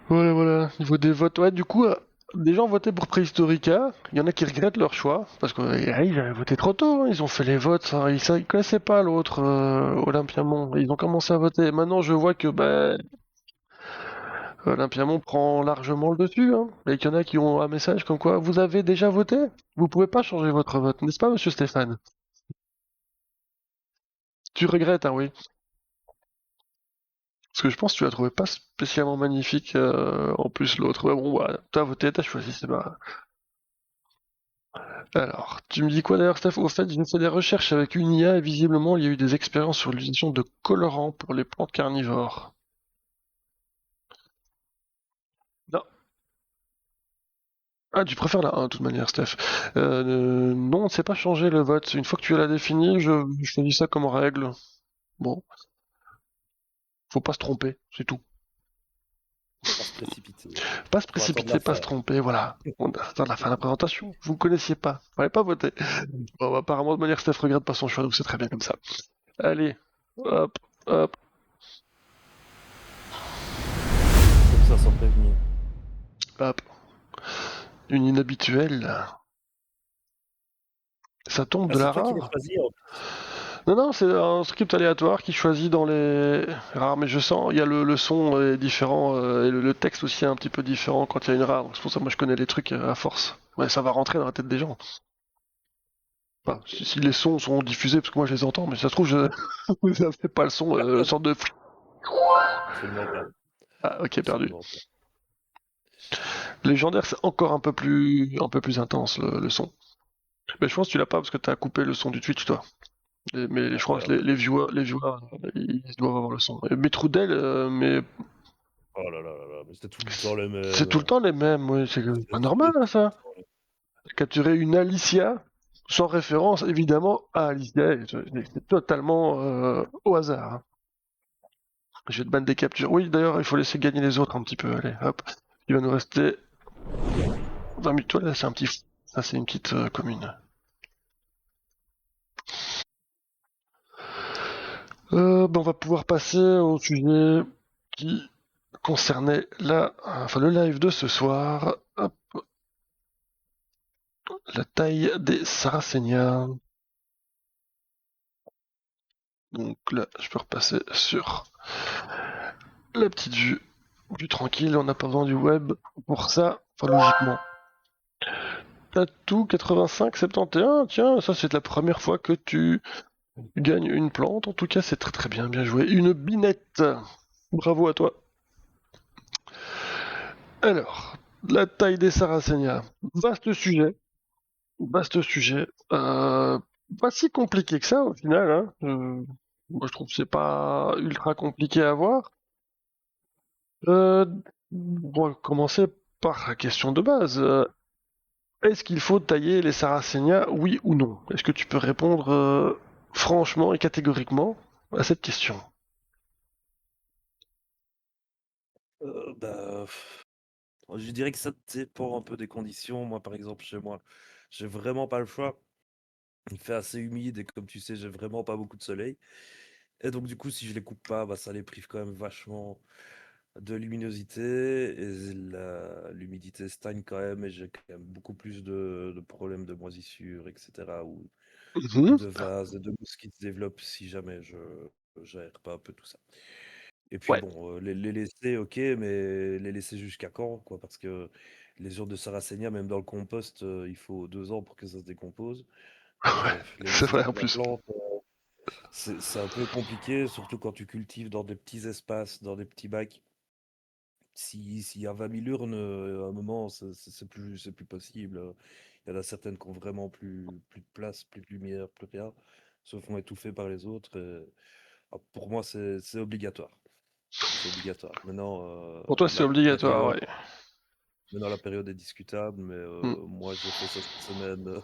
S2: Voilà, voilà. Niveau des votes, ouais, du coup, des gens ont voté pour Préhistorica. Il y en a qui regrettent leur choix parce qu'ils avaient voté trop tôt, hein. Ils ont fait les votes, hein. Ils connaissaient pas l'autre Olympiamont. Ils ont commencé à voter. Maintenant, je vois que bah, Olympiamont prend largement le dessus, hein. Et qu'il y en a qui ont un message comme quoi vous avez déjà voté. Vous pouvez pas changer votre vote, n'est-ce pas, Monsieur Stéphane? Tu regrettes, hein, oui. Parce que je pense que tu l'as trouvé pas spécialement magnifique en plus l'autre. Ouais, bon, voilà. T'as voté, t'as choisi, c'est pas. Alors, tu me dis quoi d'ailleurs, Steph? Au fait, j'ai fait des recherches avec une IA et visiblement, il y a eu des expériences sur l'utilisation de colorants pour les plantes carnivores. Non. Ah, tu préfères la 1 de toute manière, Steph. Non, on ne sait pas changer le vote. Une fois que tu l'as défini, je choisis ça comme règle. Bon, faut pas se tromper, c'est tout.
S3: Pas se précipiter.
S2: Pas se
S3: Faut attendre
S2: précipiter,
S3: la
S2: pas
S3: fin.
S2: se tromper, voilà. On attend la fin de la présentation. Vous ne connaissiez pas. Fallait pas voter. Bon, bah, apparemment, de manière, Steph regrette pas son choix, donc c'est très bien comme ça. Allez, hop, hop,
S3: Comme ça, sans prévenir.
S2: hop. Une inhabituelle. Ça tombe
S3: Ah,
S2: de
S3: c'est
S2: la
S3: toi qui l'as
S2: rare.
S3: choisi en plus.
S2: Non, non, c'est un script aléatoire qui choisit dans les rares, mais je sens, il y a le son est différent et le texte aussi est un petit peu différent quand il y a une rare. Donc c'est pour ça que moi je connais les trucs à force. Ouais, ça va rentrer dans la tête des gens. Enfin,
S3: Ok,
S2: si les sons sont diffusés, parce que moi je les entends, mais ça se trouve, vous n'avez pas le son, sorte de.
S3: absolument pas.
S2: Ah, ok, perdu.
S3: Absolument pas.
S2: Légendaire, c'est encore un peu plus intense le son. Mais je pense que tu l'as pas parce que tu as coupé le son du Twitch, toi. Mais je crois que
S3: Incroyable.
S2: les viewers, ils doivent avoir le son. Mais Trudel, mais
S3: Oh là là là là, mais c'était tout le temps le
S2: c'est tout le
S3: même.
S2: temps les mêmes, oui, c'est pas normal
S3: C'était
S2: hein,
S3: tout le
S2: ça.
S3: temps le
S2: Capturer une Alicia sans référence évidemment à Alicia, et c'est totalement au hasard, hein. Je vais te banner des captures. Oui, d'ailleurs, il faut laisser gagner les autres un petit peu. Allez, hop. Il va nous rester 20 minutes. Toi, là, c'est un petit. Ça, c'est une petite commune. On va pouvoir passer au sujet qui concernait le live de ce soir. Hop, la taille des Saraceniens. Donc là, je peux repasser sur la petite vue plus tranquille. On n'a pas besoin du web pour ça. Enfin, logiquement. Tatou 85 71. Tiens, ça c'est la première fois que tu gagnes une plante. En tout cas, c'est très très bien, bien joué. Une binette. Bravo à toi. Alors, la taille des Saraceniens. Vaste sujet. Vaste sujet. Pas si compliqué que ça au final, hein. Moi, je trouve que c'est pas ultra compliqué à voir. Euh, on va commencer par la question de base. Est-ce qu'il faut tailler les Saracenias, oui ou non? Est-ce que tu peux répondre franchement et catégoriquement à cette question?
S3: Bah, je dirais que ça dépend un peu des conditions. Moi, par exemple, chez moi, j'ai vraiment pas le choix. Il fait assez humide et comme tu sais, j'ai vraiment pas beaucoup de soleil. Et donc, du coup, si je les coupe pas, bah, ça les prive quand même vachement de luminosité et l'humidité stagne quand même et j'ai quand même beaucoup plus de problèmes de moisissure, etc. Ou
S2: Mhm.
S3: de vases et de mousse qui se développent si jamais je gère pas un peu tout ça. Et puis
S2: Ouais,
S3: bon, les laisser, ok, mais les laisser jusqu'à quand, quoi? Parce que les urs de Sarracenia, même dans le compost, il faut 2 ans pour que ça se décompose. Les
S2: c'est
S3: laisser
S2: vrai en
S3: sur la
S2: plus.
S3: plante, c'est un peu compliqué, surtout quand tu cultives dans des petits espaces, dans des petits bacs. S'il y a 20 000 urnes, à un moment, c'est plus possible. Il y en a certaines qui ont vraiment plus de place, plus de lumière, plus rien, se font étouffer par les autres. Pour moi, c'est obligatoire. C'est obligatoire.
S2: Pour toi, c'est obligatoire, ouais.
S3: Maintenant, la période est discutable, mais
S2: Mm.
S3: moi, j'ai fait ça cette semaine.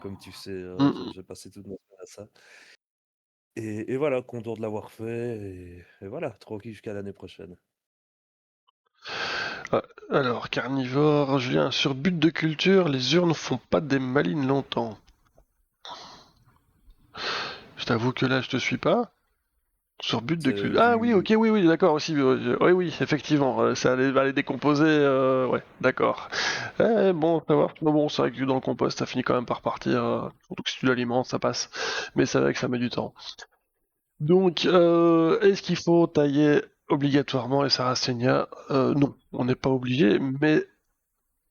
S3: Comme tu sais,
S2: Mm.
S3: j'ai passé toute ma semaine à ça. Et voilà, content de l'avoir fait. Et voilà, tranquille jusqu'à l'année prochaine.
S2: Ah, alors, carnivore, Julien, sur but de culture, les urnes font pas des malines longtemps. Je t'avoue que là, je te suis pas. Sur but de
S3: C'est
S2: culture. Ah oui, ok,
S3: du.
S2: oui, oui, d'accord aussi. Oui, oui, effectivement, ça va les décomposer. Ouais, d'accord. Bon, ça va. Mais bon, c'est vrai que dans le compost, ça finit quand même par partir. Surtout que si tu l'alimentes, ça passe. Mais c'est vrai que ça met du temps. Donc, est-ce qu'il faut tailler obligatoirement les Sarracenia? Non, on n'est pas obligé, mais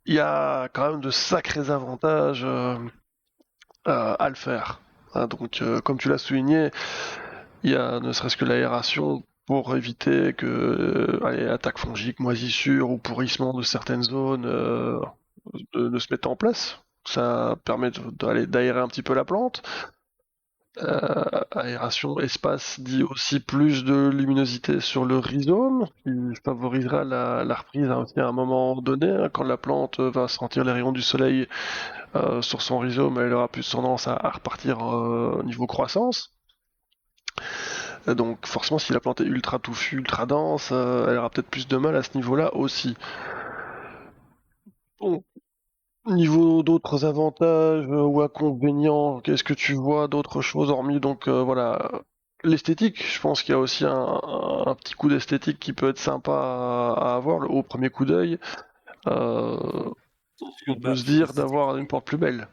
S2: il y a quand même de sacrés avantages à le faire. Hein, donc, comme tu l'as souligné, il y a ne serait-ce que l'aération pour éviter que allez, attaques fongiques, moisissures ou pourrissement de certaines zones ne se mettent en place. Ça permet d'aérer un petit peu la plante. Aération, espace dit aussi plus de luminosité sur le rhizome, qui favorisera la reprise aussi à un moment donné, hein, quand la plante va sentir les rayons du soleil sur son rhizome, elle aura plus tendance à repartir au niveau croissance. Donc forcément, si la plante est ultra touffue, ultra dense, elle aura peut-être plus de mal à ce niveau-là aussi. Bon, niveau d'autres avantages ou inconvénients, qu'est-ce que tu vois d'autres choses hormis donc voilà l'esthétique? Je pense qu'il y a aussi un petit coup d'esthétique qui peut être sympa à avoir au premier coup d'œil. Euh,
S3: C'est
S2: on
S3: sûr,
S2: peut se dire d'avoir une plante plus belle.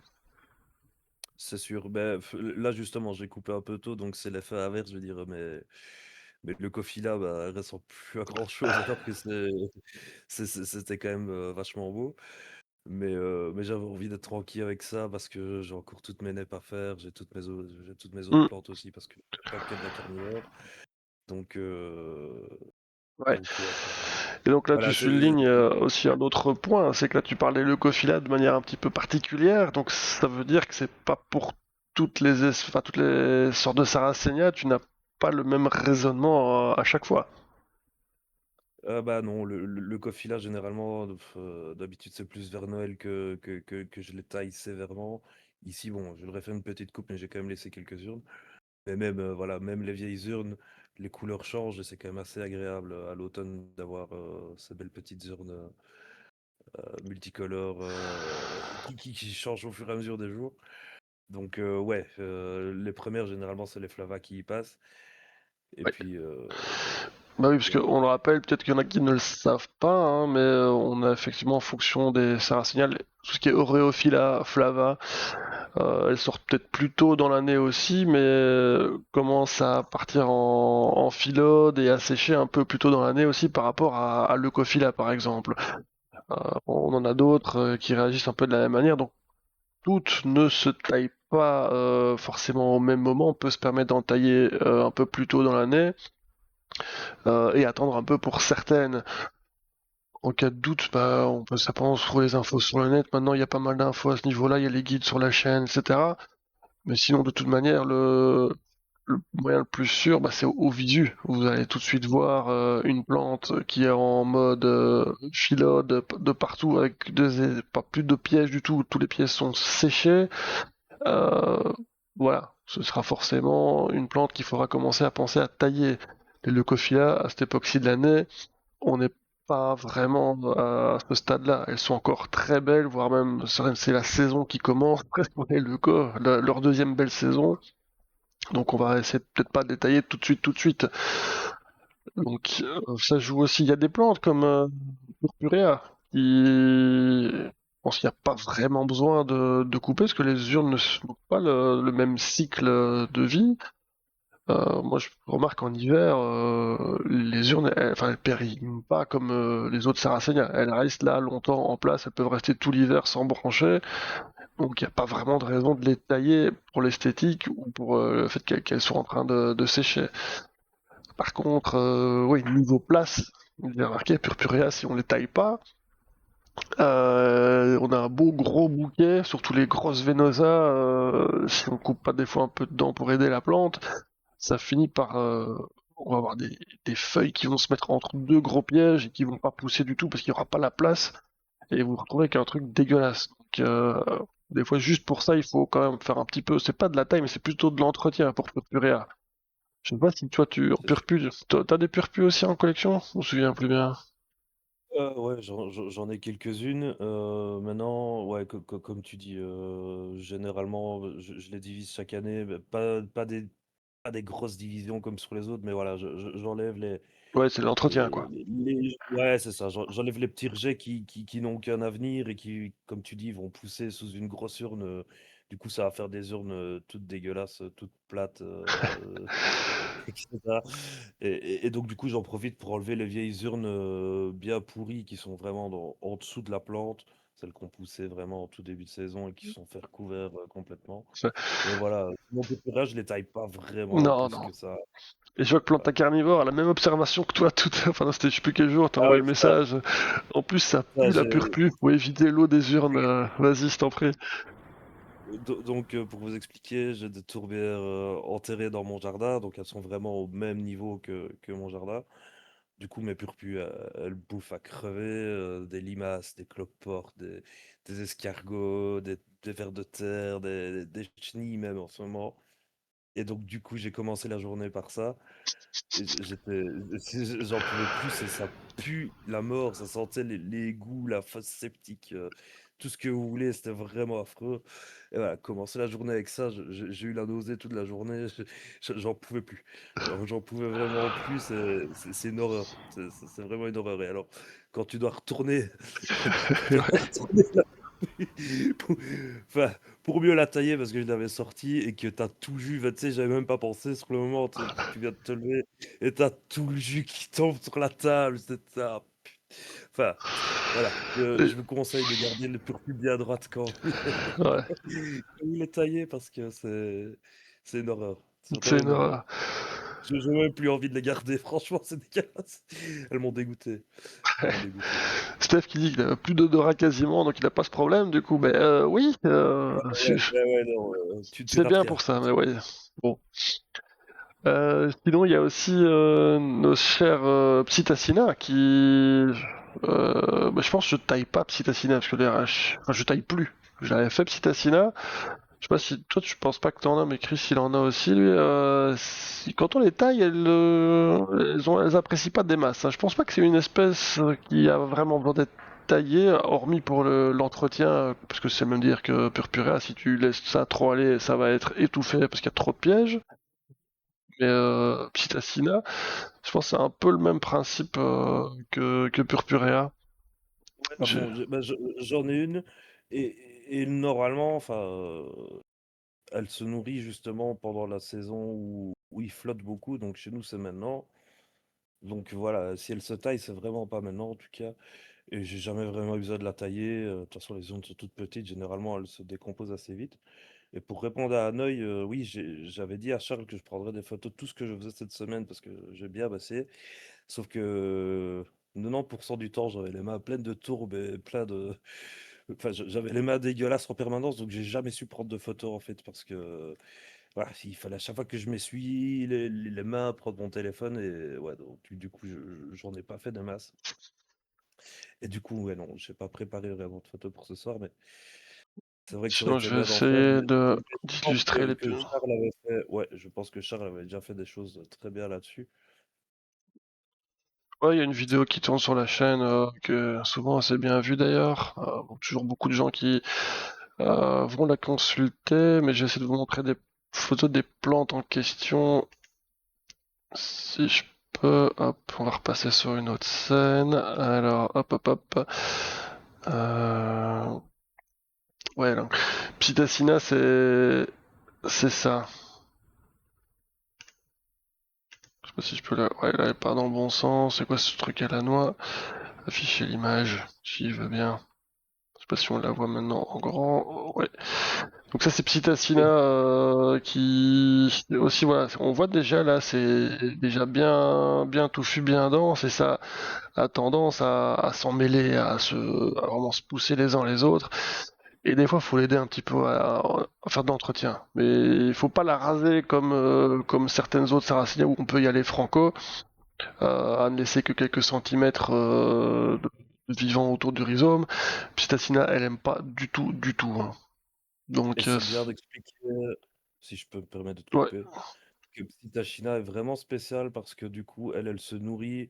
S3: c'est sûr. Ben, là, justement, j'ai coupé un peu tôt, donc c'est l'effet inverse, je veux dire. Mais le coffee là, bah, elle ressemble plus à grand-chose, alors que c'était quand même vachement beau. Mais j'avais envie d'être tranquille avec ça parce que j'ai encore toutes mes nippes à faire, j'ai toutes mes autres
S2: Hmm,
S3: plantes aussi parce que je fais pas que de la carnivore. Donc,
S2: ouais.
S3: ouais.
S2: Et donc là, tu
S3: Voilà,
S2: soulignes aussi un autre point, c'est que là, tu parlais leucophilia de manière un petit peu particulière, donc ça veut dire que c'est pas pour enfin, toutes les sortes de Sarracenia, tu n'as pas le même raisonnement à chaque fois.
S3: bah non, le coffee là, généralement, d'habitude, c'est plus vers Noël que je les taille sévèrement. Ici, bon, je leur ai fait une petite coupe, mais j'ai quand même laissé quelques urnes. Mais même, voilà, même les vieilles urnes, les couleurs changent et c'est quand même assez agréable à l'automne d'avoir ces belles petites urnes multicolores qui changent au fur et à mesure des jours. Donc, ouais, les premières, généralement, c'est les flavas qui y passent. Et
S2: Ouais.
S3: puis,
S2: Bah oui, parce
S3: voilà.
S2: qu'on le rappelle, peut-être qu'il y en a qui ne le savent pas, hein, mais on a effectivement en fonction des Sarracenia, tout ce qui est Aureophila, Flava, elles sortent peut-être plus tôt dans l'année aussi, mais commencent à partir en phylode et à sécher un peu plus tôt dans l'année aussi par rapport à Leucophila par exemple. On en a d'autres qui réagissent un peu de la même manière, donc toutes ne se taillent pas forcément au même moment. On peut se permettre d'en tailler un peu plus tôt dans l'année et attendre un peu pour certaines. En cas de doute, bah, on peut simplement se trouver les infos sur le net. Maintenant, il y a pas mal d'infos à ce niveau-là. Il y a les guides sur la chaîne, etc. Mais sinon, de toute manière, le moyen le plus sûr, bah, c'est au visu. Vous allez tout de suite voir une plante qui est en mode phyllo de partout avec pas plus de pièges du tout. Tous les pièges sont séchés. Euh, voilà, ce sera forcément une plante qu'il faudra commencer à penser à tailler. Les leucophylla, à cette époque-ci de l'année, on n'est pas vraiment à ce stade-là. Elles sont encore très belles, voire même c'est la saison qui commence presque pour les leucos, leur deuxième belle saison. Donc on va essayer peut-être pas de détailler tout de suite, tout de suite. Donc ça joue aussi. Il y a des plantes comme Purpurea qui, je pense qu'il n'y a pas vraiment besoin de couper parce que les urnes n'ont pas le même cycle de vie. Moi, je remarque qu'en hiver, les urnes, enfin, elles périment pas comme les autres Sarracenia. Elles restent là longtemps en place. Elles peuvent rester tout l'hiver sans brancher. Donc, il n'y a pas vraiment de raison de les tailler pour l'esthétique ou pour le fait qu'elles soient en train de sécher. Par contre, oui, niveau place, vous avez remarqué, Purpurea, si on les taille pas, on a un beau gros bouquet, surtout les grosses Venosa, si on coupe pas des fois un peu dedans pour aider la plante, ça finit par... on va avoir des feuilles qui vont se mettre entre deux gros pièges et qui vont pas pousser du tout parce qu'il n'y aura pas la place, et vous vous retrouvez avec un truc dégueulasse. Donc, des fois, juste pour ça, il faut quand même faire un petit peu, c'est pas de la taille, mais c'est plutôt de l'entretien pour Purpurea. Je sais pas si toi tu en
S3: C'est sûr.
S2: purpus, t'as des purpus aussi en collection? Je me souviens plus bien.
S3: Ouais, j'en ai quelques-unes. Maintenant, ouais, comme tu dis, généralement, je les divise chaque année. Mais pas des grosses divisions comme sur les autres, mais voilà, j'enlève
S2: Ouais, c'est l'entretien quoi.
S3: ouais, c'est ça. J'enlève les petits rejets qui n'ont aucun avenir et qui, comme tu dis, vont pousser sous une grosse urne. Du coup, ça va faire des urnes toutes dégueulasses, toutes plates, etc. Et donc, du coup, j'en profite pour enlever les vieilles urnes bien pourries qui sont vraiment en dessous de la plante, celles qu'on poussait vraiment en tout début de saison et qui sont fait recouvert complètement.
S2: Ça-
S3: Mais voilà, mon pépérage, je les taille pas vraiment
S2: Non,
S3: plus
S2: non.
S3: que ça.
S2: Et je vois que Planta
S3: Voilà.
S2: Carnivore a la même observation que toi, tout, enfin, c'était je sais plus quel jour, t'as
S3: Ah
S2: envoyé
S3: oui,
S2: le message. En plus, ça
S3: ça,
S2: pue la purpu. Faut éviter l'eau des urnes. Vas-y, je t'en prie.
S3: Donc, pour vous expliquer, j'ai des tourbières enterrées dans mon jardin, donc elles sont vraiment au même niveau que mon jardin. Du coup, mes purpus, elles bouffent à crever, des limaces, des cloportes, des escargots, des vers de terre, des chenilles même en ce moment. Et donc, du coup, j'ai commencé la journée par ça. Et j'en pouvais plus, ça pue la mort, ça sentait les égouts, la fosse septique, tout ce que vous voulez, c'était vraiment affreux. Et voilà, commencer la journée avec ça, j'ai eu la nausée toute la journée, j'en pouvais plus. J'en pouvais vraiment plus, c'est une horreur. C'est vraiment une horreur. Et alors, quand tu dois retourner, quand tu dois retourner pour, enfin, pour mieux la tailler parce que je l'avais sortie et que t'as tout le jus, tu sais, j'avais même pas pensé sur le moment, tu viens de te lever et t'as tout le jus qui tombe sur la table, c'est ça. Enfin, voilà,
S2: Et-
S3: je vous conseille de garder le purple bien à droite
S2: ouais,
S3: quand il est taillé parce que c'est une horreur. C'est
S2: c'est
S3: vraiment
S2: une
S3: une horreur.
S2: horreur.
S3: J'ai même plus envie de les garder, franchement, c'est dégueulasse. Elles m'ont dégoûté. Elles m'ont dégoûté.
S2: Steph qui dit qu'il a plus d'odorat quasiment, donc il a pas ce problème. Du coup, ben oui,
S3: Ouais, ouais, ouais, non, tu
S2: c'est
S3: rates
S2: bien
S3: rien.
S2: pour ça, mais ouais. Bon. Sinon, il y a aussi nos chers Psittacina qui. Je pense que je taille pas Psittacina parce que les RH. Enfin, je taille plus. J'avais fait Psittacina. Je sais pas si toi tu penses pas que t'en as, mais Chris il en a aussi lui. Quand on les taille, elles apprécient pas des masses, hein. Je pense pas que c'est une espèce qui a vraiment besoin d'être taillée, hormis pour l'entretien, parce que c'est le même dire que Purpurea, si tu laisses ça trop aller, ça va être étouffé parce qu'il y a trop de pièges. Mais Psittacina, je pense que c'est un peu le même principe que Purpurea.
S3: Ouais, bah
S2: Je-
S3: bon, j'en ai une et normalement, enfin, elle se nourrit justement pendant la saison où il flotte beaucoup. Donc chez nous, c'est maintenant. Donc voilà, si elle se taille, c'est vraiment pas maintenant en tout cas. Et j'ai jamais vraiment eu besoin de la tailler. De toute façon, les ondes sont toutes petites. Généralement, elles se décomposent assez vite. Et pour répondre à Hanoï, oui, j'avais dit à Charles que je prendrais des photos de tout ce que je faisais cette semaine parce que j'ai bien bossé. Sauf que 90% du temps, j'avais les mains pleines de tourbes et plein de. Enfin, j'avais les mains dégueulasses en permanence, donc j'ai jamais su prendre de photos en fait, parce que voilà, il fallait à chaque fois que je m'essuie les mains, prendre mon téléphone, et ouais, donc du coup, j'en ai pas fait de masse. Et du coup, ouais, non, j'ai pas préparé vraiment de photos pour ce soir, mais c'est vrai que ça aurait
S2: Sinon,
S3: été
S2: je vais
S3: bien d'en faire.
S2: essayer
S3: Mais
S2: de
S3: je pense
S2: d'illustrer les
S3: que
S2: plus.
S3: Charles avait fait, ouais, je pense que Charles avait déjà fait des choses très bien là-dessus.
S2: Ouais, il y a une vidéo qui tourne sur la chaîne que souvent assez bien vue d'ailleurs. Bon, toujours beaucoup de gens qui vont la consulter, mais j'essaie de vous montrer des photos des plantes en question. Si je peux, hop, on va repasser sur une autre scène. Alors, hop, hop, hop. Euh, ouais, donc, Psittacina, c'est ça. Je sais pas si je peux la. Ouais, là, elle est pas dans le bon sens. C'est quoi ce truc à la noix? Afficher l'image, j'y veux bien. Je sais pas si on la voit maintenant en grand. Ouais. Donc ça c'est Psittacina qui aussi voilà, on voit déjà là c'est déjà bien touffu, bien dense et ça a tendance à s'en mêler, à vraiment se pousser les uns les autres. Et des fois faut l'aider un petit peu à faire de l'entretien. Mais il faut pas la raser comme certaines autres sarracenias où on peut y aller franco, à ne laisser que quelques centimètres de vivant autour du rhizome. Psittacina elle aime pas du tout, hein.
S3: Et
S2: Donc
S3: c'est bien d'expliquer, si je peux me permettre de te
S2: ouais.
S3: couper, que Psittachina est vraiment spéciale parce que du coup, elle se nourrit.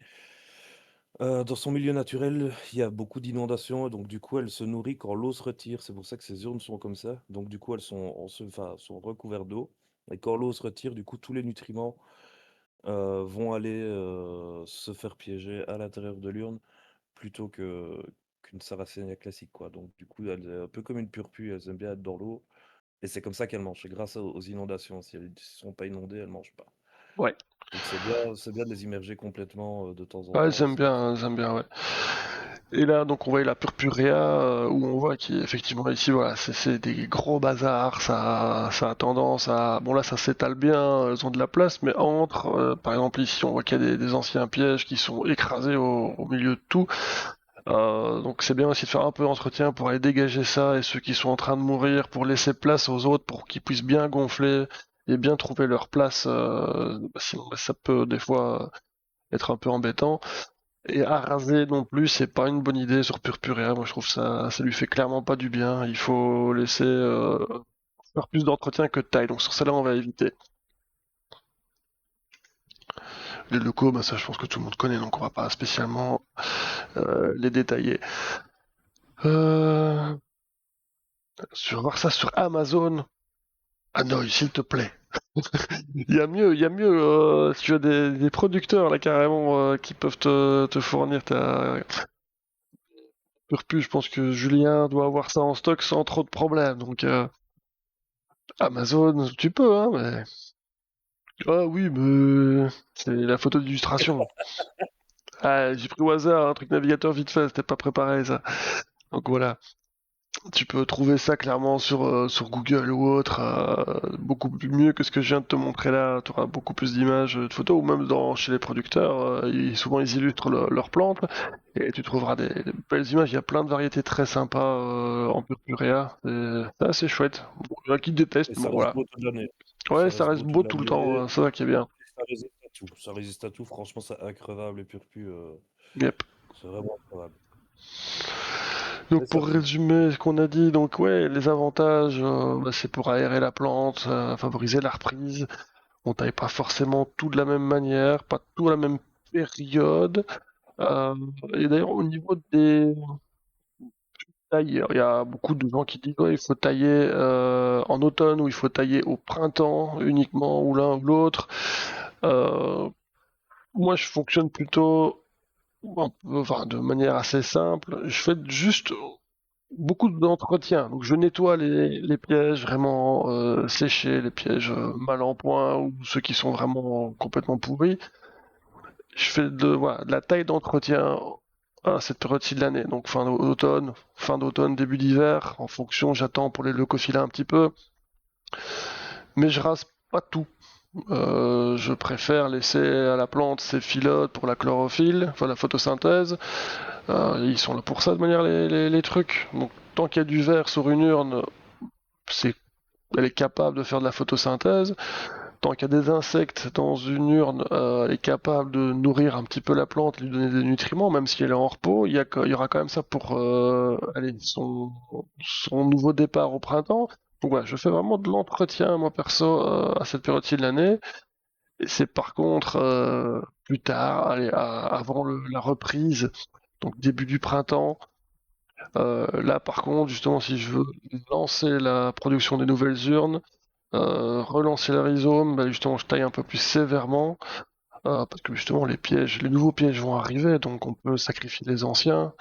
S3: Dans son milieu naturel, il y a beaucoup d'inondations, et donc du coup, elle se nourrit quand l'eau se retire. C'est pour ça que ces urnes sont comme ça. Donc du coup, elles sont, enfin, sont recouvertes d'eau. Et quand l'eau se retire, du coup, tous les nutriments vont aller se faire piéger à l'intérieur de l'urne plutôt qu'une Sarracenia classique, quoi. Donc du coup, elle est un peu comme une purpue, elles aiment bien être dans l'eau. Et c'est comme ça qu'elles mangent, c'est grâce aux inondations. Si elles ne sont pas inondées, elles ne mangent pas.
S2: Ouais.
S3: Donc c'est bien de les immerger complètement de temps en
S2: Ouais,
S3: temps.
S2: elles aiment bien, ouais. Et là, donc, on voit la Purpurea, où on voit qu'effectivement, ici, voilà, c'est des gros bazars, ça a tendance à... Bon, là, ça s'étale bien, elles ont de la place, mais entre, par exemple, ici, on voit qu'il y a des anciens pièges qui sont écrasés au milieu de tout. Donc, c'est bien aussi de faire un peu d'entretien pour aller dégager ça, et ceux qui sont en train de mourir, pour laisser place aux autres, pour qu'ils puissent bien gonfler et bien trouver leur place, sinon, ça peut, des fois, être un peu embêtant. Et à raser non plus, c'est pas une bonne idée sur Purpurea. Moi, je trouve ça lui fait clairement pas du bien. Il faut laisser faire plus d'entretien que de taille. Donc sur celle-là, on va éviter. Les locaux, bah, ça je pense que tout le monde connaît, donc on va pas spécialement les détailler. Tu vas voir ça sur Amazon. Ah non, s'il te plaît. Il y a mieux. Si tu as des producteurs là carrément qui peuvent te fournir ta purpu. Je pense que Julien doit avoir ça en stock sans trop de problèmes. Donc Amazon, tu peux, hein, mais ah oui, mais c'est la photo d'illustration. Ah, j'ai pris au hasard un truc navigateur vite fait, c'était pas préparé ça. Donc voilà. Tu peux trouver ça clairement sur Google ou autre, beaucoup mieux que ce que je viens de te montrer là. Tu auras beaucoup plus d'images, de photos, ou même chez les producteurs, souvent ils illustrent leurs plantes, et tu trouveras des belles images. Il y a plein de variétés très sympas en purpurea. C'est assez chouette. Bon, il y en a qui
S3: Et
S2: détestent,
S3: ça
S2: bon
S3: reste
S2: voilà.
S3: beau toute l'année.
S2: Ouais,
S3: Ça
S2: ça
S3: reste
S2: reste
S3: beau toute
S2: beau tout le temps,
S3: l'année.
S2: c'est ça qui est bien.
S3: Ça résiste à tout. Ça résiste à tout. Franchement, c'est increvable, les purpus.
S2: Yep.
S3: C'est vraiment increvable.
S2: Donc
S3: Mais ça
S2: pour
S3: tue.
S2: résumer ce qu'on a dit, donc ouais, les avantages, bah, c'est pour aérer la plante, favoriser la reprise. On taille pas forcément tout de la même manière, pas tout à la même période. Euh, et d'ailleurs, au niveau des tailles, il y a beaucoup de gens qui disent ouais, il faut tailler en automne ou il faut tailler au printemps uniquement, ou l'un ou l'autre. Euh, Moi, je fonctionne plutôt enfin, de manière assez simple. Je fais juste beaucoup d'entretien. Donc, je nettoie les pièges vraiment séchés, les pièges mal en point ou ceux qui sont vraiment complètement pourris. Je fais voilà, de la taille d'entretien à cette période-ci de l'année, donc fin d'automne, début d'hiver, en fonction, j'attends pour les leucophylla un petit peu, mais je rase pas tout. Je préfère laisser à la plante ses phylodes pour la chlorophylle, enfin la photosynthèse. Ils sont là pour ça de manière les trucs. Donc tant qu'il y a du vert sur une urne, c'est, elle est capable de faire de la photosynthèse. Tant qu'il y a des insectes dans une urne, elle est capable de nourrir un petit peu la plante, lui donner des nutriments, même si elle est en repos. Il y aura quand même ça pour son nouveau départ au printemps. Donc voilà, je fais vraiment de l'entretien, moi perso, à cette période-ci de l'année. Et c'est par contre plus tard, avant la reprise, donc début du printemps. Là, par contre, justement, si je veux lancer la production des nouvelles urnes, relancer le rhizome, bah justement je taille un peu plus sévèrement, parce que justement les nouveaux pièges vont arriver, donc on peut sacrifier les anciens.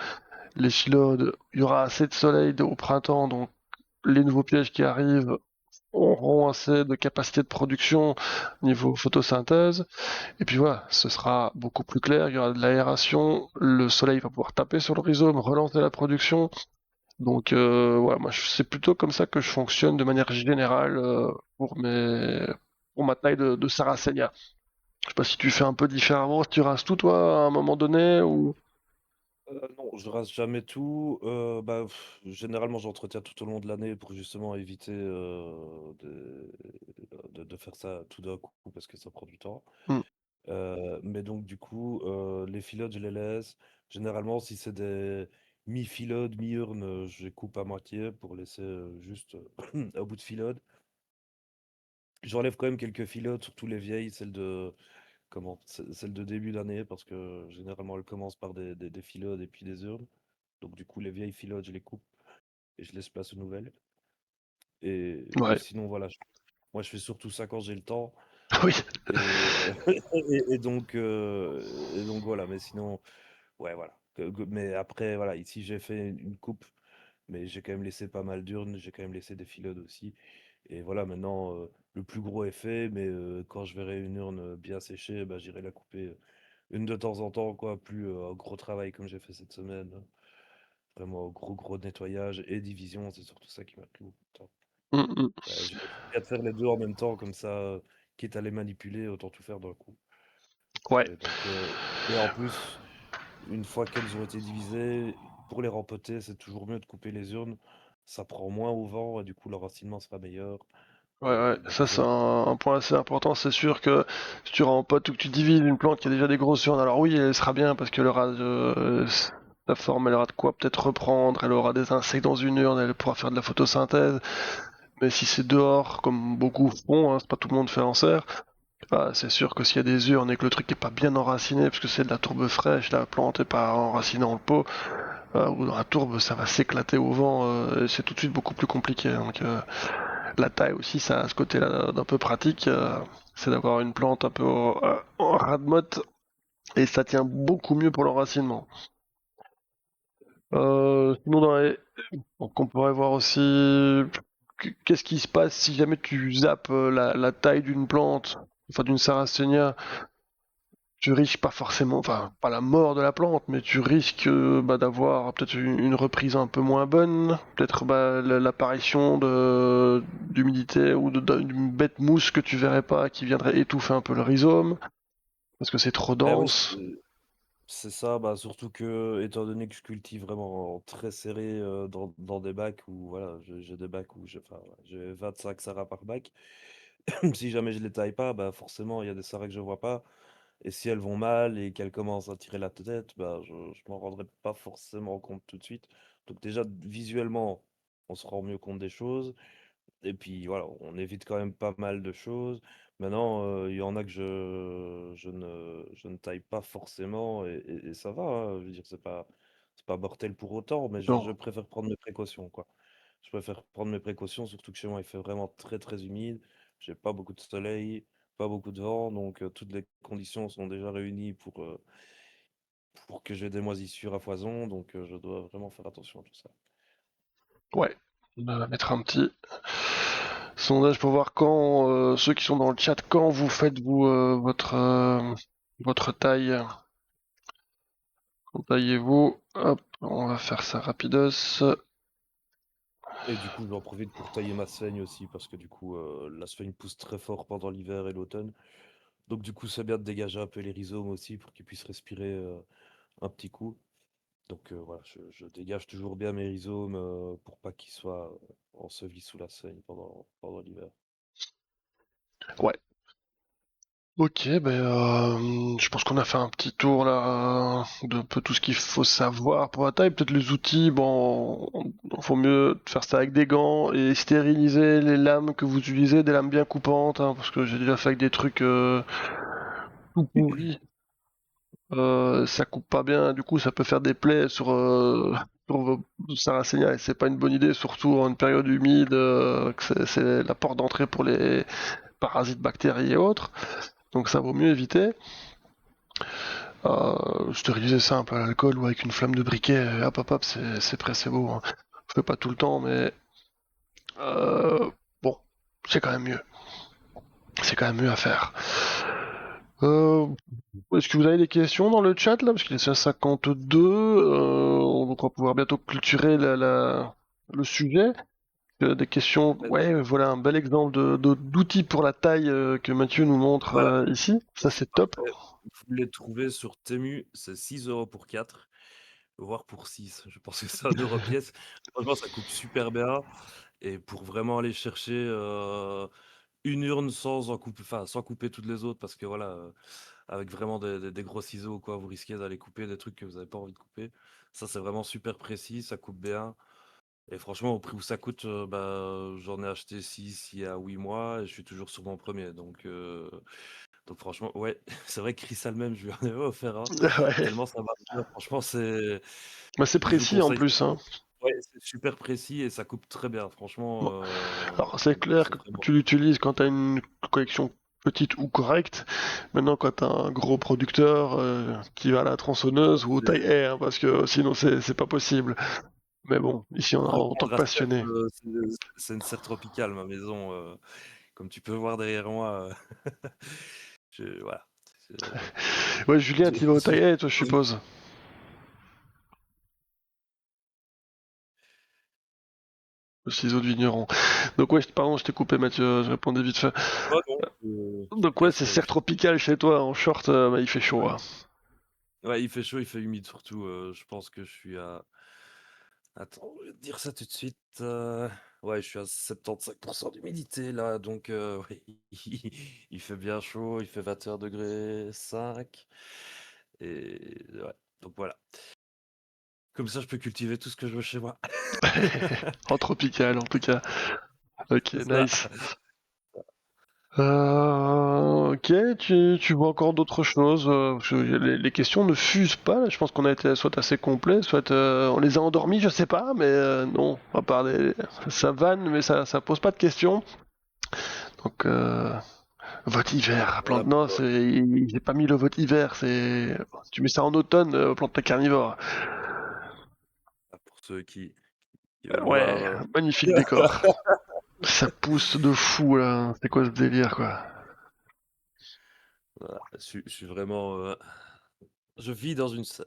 S2: Les phyllodes, il y aura assez de soleil au printemps, donc les nouveaux pièges qui arrivent auront assez de capacité de production niveau photosynthèse. Et puis voilà, ce sera beaucoup plus clair, il y aura de l'aération, le soleil va pouvoir taper sur le rhizome, relancer la production. Donc voilà, moi c'est plutôt comme ça que je fonctionne de manière générale pour ma taille de Sarracenia. Je sais pas si tu fais un peu différemment, si tu rases tout toi à un moment donné ou.
S3: Non, je rase jamais tout. Généralement, j'entretiens tout au long de l'année pour justement éviter de faire ça tout d'un coup parce que ça prend du temps.
S2: Hmm,
S3: Mais donc, du coup, les filodes, je les laisse. Généralement, si c'est des mi-filodes, mi-urnes, je les coupe à moitié pour laisser juste un bout de filode. J'enlève quand même quelques filodes, surtout les vieilles, celles de début d'année, parce que généralement, elles commencent par des filodes et puis des urnes. Donc, du coup, les vieilles filodes, je les coupe et je laisse place aux nouvelles. Et
S2: ouais,
S3: sinon, voilà, moi, je fais surtout ça quand j'ai le temps.
S2: oui,
S3: Et, et donc voilà, mais sinon, ouais, voilà. Mais après, voilà, ici, j'ai fait une coupe, mais j'ai quand même laissé pas mal d'urnes, j'ai quand même laissé des filodes aussi. Et voilà, maintenant, le plus gros est fait, mais quand je verrai une urne bien séchée, bah, j'irai la couper une de temps en temps, quoi. Plus un gros travail comme j'ai fait cette semaine. Vraiment gros, gros nettoyage et division, c'est surtout ça qui m'a pris beaucoup de temps.
S2: hmm, hmm.
S3: J'ai qu'à faire les deux en même temps, comme ça, quitte à les manipuler, autant tout faire d'un coup.
S2: Ouais,
S3: Et donc, et en plus, une fois qu'elles ont été divisées, pour les rempoter, c'est toujours mieux de couper les urnes. Ça prend moins au vent et du coup, l'enracinement sera meilleur.
S2: ouais,
S3: Donc
S2: ça c'est
S3: voilà.
S2: un point assez important. C'est sûr que si tu rempotes ou que tu divises une plante qui a déjà des grosses urnes, alors oui, elle sera bien parce qu'elle aura la forme, elle aura de quoi peut-être reprendre, elle aura des insectes dans une urne, elle pourra faire de la photosynthèse. Mais si c'est dehors, comme beaucoup font, hein, c'est pas tout le monde fait en serre, Ah, c'est sûr que s'il y a des urnes et que le truc est pas bien enraciné, parce que c'est de la tourbe fraîche, la plante est pas enracinée dans le pot, ou dans la tourbe, ça va s'éclater au vent, et c'est tout de suite beaucoup plus compliqué. Donc la taille aussi, ça a ce côté-là d'un peu pratique, c'est d'avoir une plante un peu en ras de motte, et ça tient beaucoup mieux pour l'enracinement. Sinon, donc on pourrait voir aussi qu'est-ce qui se passe si jamais tu zappes la taille d'une plante, enfin d'une sarracenia. Tu risques pas forcément, enfin pas la mort de la plante, mais tu risques d'avoir peut-être une reprise un peu moins bonne, peut-être l'apparition d'humidité ou d'une bête mousse que tu verrais pas qui viendrait étouffer un peu le rhizome parce que c'est trop
S3: Ben oui,
S2: dense.
S3: c'est ça, bah, surtout que, étant donné que je cultive vraiment très serré dans des bacs où, voilà, j'ai des bacs où enfin, voilà, j'ai 25 saras par bac. Si jamais je les taille pas, bah forcément, il y a des saras que je vois pas. Et si elles vont mal et qu'elles commencent à tirer la tête, bah, je m'en rendrai pas forcément compte tout de suite. Donc déjà, visuellement, on se rend mieux compte des choses. Et puis voilà, on évite quand même pas mal de choses. Maintenant, il y en a que je ne taille pas forcément et ça va, hein. Je veux dire, c'est pas mortel pour autant, mais je
S2: Non.
S3: préfère prendre mes précautions, quoi. Je préfère prendre mes précautions, surtout que chez moi, il fait vraiment très très humide. J'ai pas beaucoup de soleil, pas beaucoup de vent, donc toutes les conditions sont déjà réunies pour que j'ai des moisissures à foison, donc je dois vraiment faire attention à tout ça.
S2: Ouais. On va mettre un petit sondage pour voir quand ceux qui sont dans le chat, quand vous faites vous votre taille. Quand taillez-vous? Hop, on va faire ça rapidos.
S3: Et du coup, j'en profite pour tailler ma seigne aussi, parce que du coup, la seigne pousse très fort pendant l'hiver et l'automne. Donc du coup, c'est bien de dégager un peu les rhizomes aussi pour qu'ils puissent respirer un petit coup. Donc voilà, je dégage toujours bien mes rhizomes pour pas qu'ils soient ensevelis sous la seigne pendant l'hiver.
S2: Ouais. Ok, je pense qu'on a fait un petit tour là de un peu tout ce qu'il faut savoir pour la taille. Peut-être les outils, bon, faut mieux faire ça avec des gants et stériliser les lames que vous utilisez, des lames bien coupantes, hein, parce que j'ai déjà fait avec des trucs tout pourris. Ça coupe pas bien, du coup ça peut faire des plaies sur vos sarracenia et c'est pas une bonne idée, surtout en une période humide, que c'est la porte d'entrée pour les parasites, bactéries et autres. Donc ça vaut mieux éviter. Stériliser simple à l'alcool ou avec une flamme de briquet, hop hop hop, c'est prêt, c'est beau, hein. Je fais pas tout le temps, mais bon, c'est quand même mieux. C'est quand même mieux à faire. Euh, Est-ce que vous avez des questions dans le chat là? Parce qu'il est 52. On va pouvoir bientôt clôturer le sujet. Des questions.
S3: Euh,
S2: Ouais, voilà un bel exemple d'outil pour la taille que Mathieu nous montre
S3: Voilà,
S2: ici. Ça,
S3: c'est
S2: c'est top.
S3: parfait. Vous les trouvez sur Temu, c'est 6 € pour 4, voire pour 6. Je pense que c'est 1 € pièce. Franchement, ça coupe super bien. Et pour vraiment aller chercher une urne sans couper toutes les autres, parce que voilà, avec vraiment des gros ciseaux, quoi, vous risquez d'aller couper des trucs que vous n'avez pas envie de couper. Ça, c'est vraiment super précis, ça coupe bien. Et franchement, au prix où ça coûte, bah, j'en ai acheté 6 il y a 8 mois et je suis toujours sur mon premier. Donc franchement, ouais, c'est vrai que Chris même, je lui en avais offert un,
S2: Ouais.
S3: tellement ça marche bien. Franchement,
S2: Bah, c'est
S3: je vous
S2: précis en
S3: conseille.
S2: plus, hein.
S3: Ouais, c'est super précis et ça coupe très bien.
S2: Bon.
S3: Franchement,
S2: Alors c'est
S3: donc
S2: clair
S3: c'est
S2: que
S3: vraiment.
S2: tu l'utilises quand tu as une collection petite ou correcte. Maintenant, quand tu as un gros producteur qui va à la tronçonneuse ou au taille R, parce que sinon c'est pas possible. Mais bon, ici en tant
S3: Franchement,
S2: que
S3: Draster,
S2: passionné.
S3: c'est une serre tropicale, ma maison. Comme tu peux voir derrière moi, voilà. C'est-
S2: Ouais, Julien,
S3: j'ai-
S2: tu vas au
S3: j'ai-
S2: taille R, toi, je suppose. Le ciseau de vigneron. Donc ouais, pardon, je t'ai coupé, Mathieu, je répondais vite fait.
S3: Ouais, non,
S2: Donc ouais, c'est
S3: laisse,
S2: serre tropicale chez toi, en short, bah, il fait chaud, hein.
S3: ouais, il fait chaud, il fait humide surtout. Je pense que je suis à. Attends, je vais te dire ça tout de suite. Ouais, je suis à 75% d'humidité là, donc ouais, il fait bien chaud, il fait 21 degrés 5. Et ouais, donc voilà. Comme ça, je peux cultiver tout ce que je veux chez moi.
S2: En tropical, en tout cas. Ok,
S3: C'est ça.
S2: nice. Ok, tu vois encore d'autres choses? Parce que les questions ne fusent pas. Là. Je pense qu'on a été soit assez complet, soit on les a endormis, je sais pas, mais non, à part ça vanne, mais ça pose pas de questions. Donc, vote hiver,
S3: Voilà
S2: plante. Non,
S3: pourquoi.
S2: j'ai pas mis le vote hiver. C'est, tu mets ça en automne, plante carnivore.
S3: Pour ceux qui veulent voir.
S2: Ouais, magnifique décor. Ça pousse de fou là. C'est quoi ce délire quoi?
S3: Voilà, je suis vraiment. Je vis dans une serre.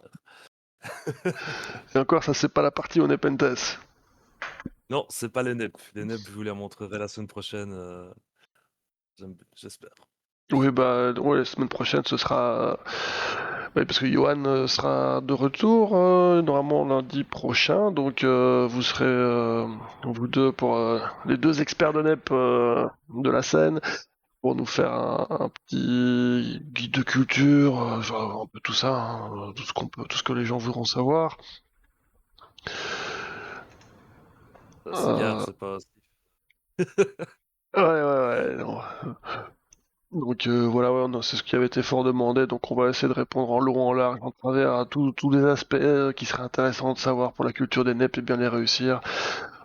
S2: Et encore, ça c'est pas la partie on est Pentes.
S3: Non, c'est pas les NEP. Les NEP, je vous les montrerai la semaine prochaine. J'espère.
S2: Oui, bah, ouais, la semaine prochaine, ce sera. Ouais, parce que Johan sera de retour, normalement lundi prochain, donc vous serez, vous deux, pour les deux experts de NEP de la scène, pour nous faire un petit guide de culture, genre, un peu tout ça, hein, tout ce qu'on peut, tout ce que les gens voudront savoir.
S3: Cigare,
S2: Euh,
S3: c'est pas.
S2: ouais, ouais, ouais, non. Donc voilà, ouais, c'est ce qui avait été fort demandé, donc on va essayer de répondre en long, en large, en travers à tous les aspects qui seraient intéressants de savoir pour la culture des NEP et bien les réussir.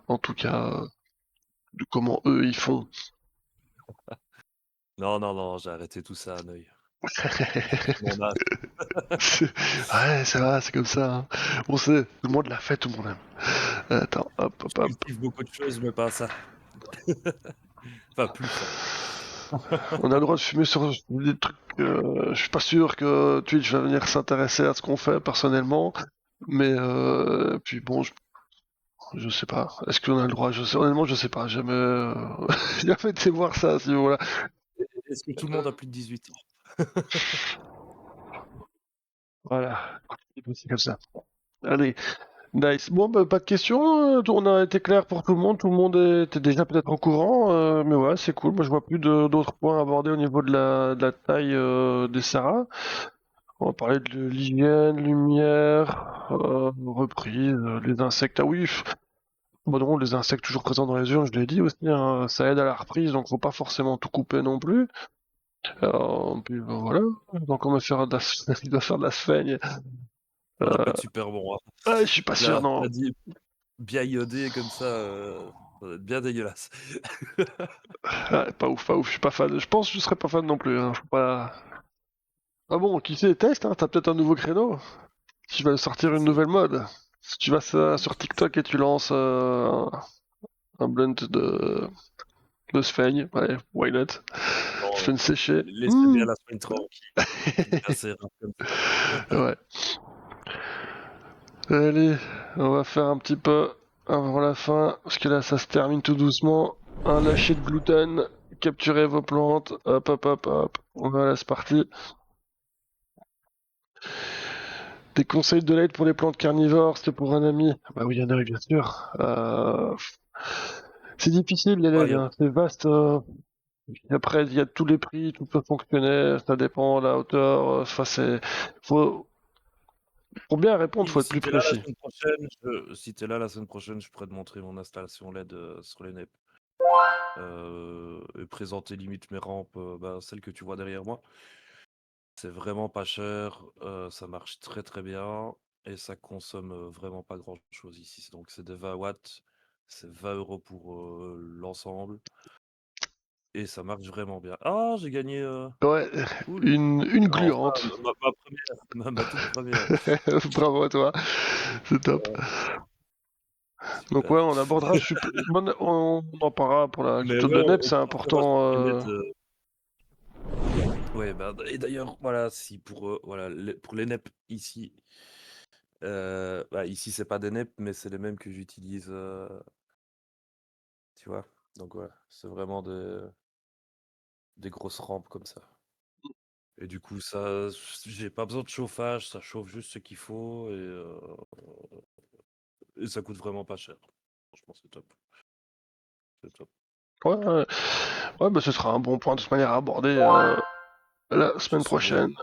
S2: En tout cas, de comment eux ils font.
S3: Non, non, non, j'ai arrêté tout ça à Neuil. J'ai pris mon âge.
S2: Ouais, ça va, c'est comme ça. Hein. On sait, tout le monde l'a fait, tout le monde aime. Attends, hop,
S3: Je
S2: hop, hop.
S3: cultive beaucoup de choses, mais pas ça. Enfin, plus ça.
S2: On a le droit de fumer sur des trucs. Je suis pas sûr que Twitch va venir s'intéresser à ce qu'on fait personnellement, mais puis bon, je sais pas. Est-ce qu'on a le droit? Je sais, honnêtement, je sais pas. Jamais, jamais été voir ça. Si voilà.
S3: Est-ce que tout le monde a plus de 18 ans?
S2: Voilà. C'est comme ça. Allez, nice. Bon, bah, pas de questions. On a été clair pour tout le monde. Tout le monde était déjà peut-être au courant. Mais ouais, c'est cool. Moi, je vois plus d'autres points abordés au niveau de la taille des Sarah. On va parler de l'hygiène, lumière, reprise, les insectes. Ah oui, bon, non, les insectes toujours présents dans les urnes, je l'ai dit aussi. Hein, ça aide à la reprise, donc faut pas forcément tout couper non plus. Puis ben, voilà. Donc on va faire de la... il doit faire de la sphaigne.
S3: Ça doit pas
S2: Euh,
S3: être super bon, hein.
S2: ah, je suis pas sûr, non.
S3: Plat dit bien iodé comme ça doit être bien dégueulasse.
S2: Ah, pas ouf, pas ouf. Je suis pas fan. Je pense que je serais pas fan non plus. Hein. Faut pas. Ah bon, qui sait, teste. Hein, t'as peut-être un nouveau créneau. Tu vas sortir
S3: Qui
S2: une
S3: sait?
S2: nouvelle mode. Si tu vas sur
S3: Qui sait?
S2: TikTok et tu lances un blunt de sphaigne, ouais, why not?
S3: Non,
S2: Sphaigne séchée.
S3: laissez bien la semaine tranquille. C'est assez rare comme ça.
S2: Ouais. Allez, on va faire un petit peu avant la fin, parce que là ça se termine tout doucement. Un lâcher de gluten, capturez vos plantes, hop hop hop hop. Voilà, c'est parti. Des conseils de l'aide pour les plantes carnivores, c'était pour un ami. Bah oui, il y en a, oui, bien sûr. C'est difficile les
S3: Ouais,
S2: legs, hein. C'est vaste. Après, il y a tous les prix, tout peut fonctionner, ça dépend de la hauteur. Enfin, faut, pour bien répondre, faut être
S3: Si
S2: plus
S3: tu es là la
S2: précis.
S3: semaine prochaine, si tu là la semaine prochaine, je pourrais te montrer mon installation LED sur les NEP. Et présenter limite mes rampes, bah, celles que tu vois derrière moi. C'est vraiment pas cher, ça marche très très bien et ça consomme vraiment pas grand chose ici. Donc c'est des 20 watts, c'est 20 € pour l'ensemble et ça marche vraiment bien. Ah, j'ai gagné,
S2: Ouais,
S3: cool.
S2: une
S3: Enfin,
S2: gluante.
S3: ma première, ma toute première.
S2: Bravo à toi, c'est top. Donc
S3: Super.
S2: ouais, on abordera, on en parlera pour la
S3: Mais
S2: culture
S3: ouais,
S2: de NEP,
S3: on
S2: c'est
S3: pourra faire
S2: important.
S3: sur les net. Ouais, bah, et d'ailleurs, voilà, si pour voilà, pour les NEP ici, bah, ici c'est pas des NEP, mais c'est les mêmes que j'utilise, tu vois. Donc voilà, c'est vraiment des grosses rampes comme ça. Et du coup, ça, j'ai pas besoin de chauffage, ça chauffe juste ce qu'il faut et ça coûte vraiment pas cher. Franchement, c'est top. C'est top.
S2: Ouais, ouais, ouais, bah ce sera un bon point de toute manière à aborder la
S3: Je
S2: semaine
S3: suis le.
S2: prochaine.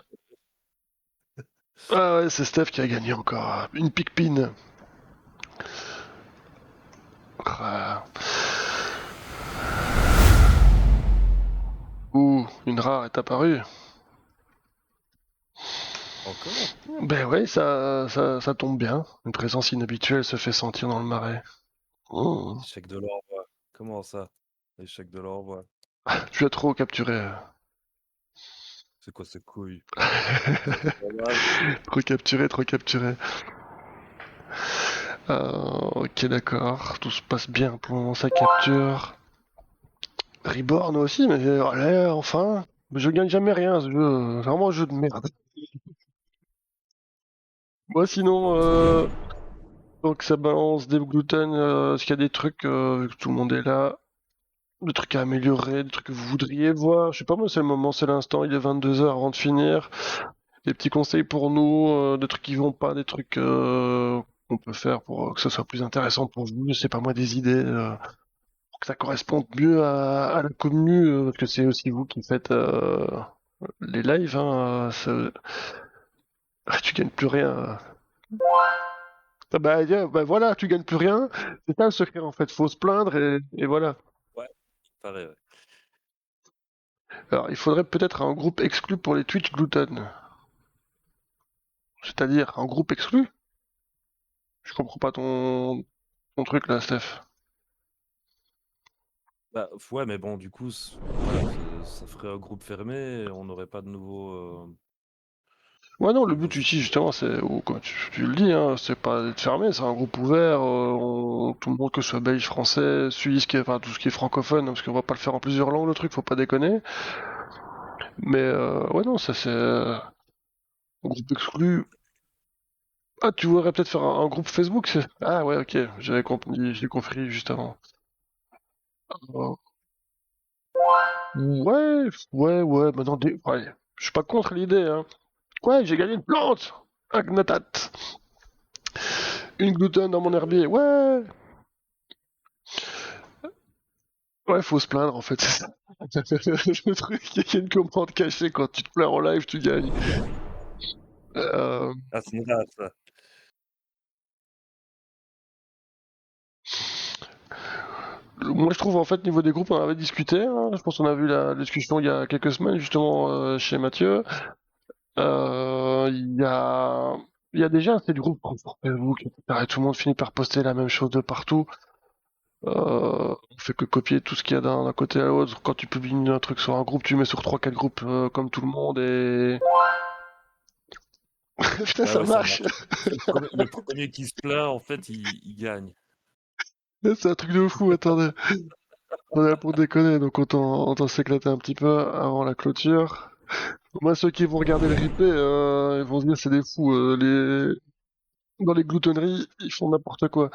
S2: Ah ouais, c'est Steph qui a gagné encore une pick-pin. Ah. une rare est apparue.
S3: Encore?
S2: Ben ouais, ça tombe bien. Une présence inhabituelle se fait sentir dans le marais. Oh.
S3: Échec de l'envoi. Comment ça? Échec de l'envoi.
S2: Tu as trop capturé.
S3: C'est quoi ces couilles? Ça c'est normal.
S2: Trop capturé, trop capturé. Ok, d'accord. Tout se passe bien pour sa capture. Reborn aussi, mais allez, enfin. Mais je gagne jamais rien, ce jeu. C'est vraiment un jeu de merde. Moi, sinon, donc ça balance des gluten. Est-ce qu'il y a des trucs, vu que tout le monde est là, des trucs à améliorer, des trucs que vous voudriez voir? Je sais pas, moi, c'est le moment, c'est l'instant, il est 22 h avant de finir. Des petits conseils pour nous, des trucs qui vont pas, des trucs qu'on peut faire pour que ce soit plus intéressant pour vous. Je sais pas, moi, des idées. Pour que ça corresponde mieux à la commune, parce que c'est aussi vous qui faites les lives, hein, tu gagnes plus rien. Ah bah, bah voilà, tu gagnes plus rien. C'est ça le secret en fait, faut se plaindre et voilà.
S3: Ouais, pareil, ouais.
S2: Alors il faudrait peut-être un groupe exclu pour les Twitch Gluten. C'est-à-dire un groupe exclu? Je comprends pas ton truc là, Steph.
S3: Bah, ouais, mais bon, du coup, voilà, ça ferait un groupe fermé, et on n'aurait pas de nouveaux,
S2: Ouais non, le
S3: nouveaux
S2: but ici
S3: utilisateurs.
S2: justement c'est, comme tu le dis, hein, c'est pas d'être fermé, c'est un groupe ouvert, tout le monde que ce soit belge, français, suisse, enfin tout ce qui est francophone, hein, parce qu'on va pas le faire en plusieurs langues le truc, faut pas déconner. Mais ouais non, ça c'est un groupe exclu. Ah, tu voudrais peut-être faire un groupe Facebook? Ah ouais, ok, j'avais compris, je l'ai compris juste avant. Euh, ouais, maintenant, ouais, je suis pas contre l'idée, hein. Ouais, j'ai gagné une plante! Agnatat! Une gluten dans mon herbier, ouais! Ouais, faut se plaindre en fait, c'est ça. Le truc, il y a une commande cachée, quand tu te plains en live, tu gagnes. Euh,
S3: Ah, c'est grave ça.
S2: Moi, je trouve en fait, niveau des groupes, on en avait discuté, hein. Je pense qu'on a vu la discussion il y a quelques semaines, justement, chez Mathieu. Il y a, il y a déjà assez de groupes sur Facebook, etc. Et tout le monde finit par poster la même chose de partout. On fait que copier tout ce qu'il y a d'un côté à l'autre. Quand tu publies un truc sur un groupe, tu mets sur trois quatre groupes comme tout le monde et... Putain,
S3: Ouais,
S2: ça
S3: ouais, ça
S2: marche!
S3: marche. Le premier qui se plaint, en fait, il gagne.
S2: C'est un truc de fou, attendez. On est là pour déconner, donc autant s'éclater un petit peu avant la clôture. Moi, ceux qui vont regarder le replay, ils vont se dire c'est des fous. Dans les gloutonneries, ils font n'importe quoi.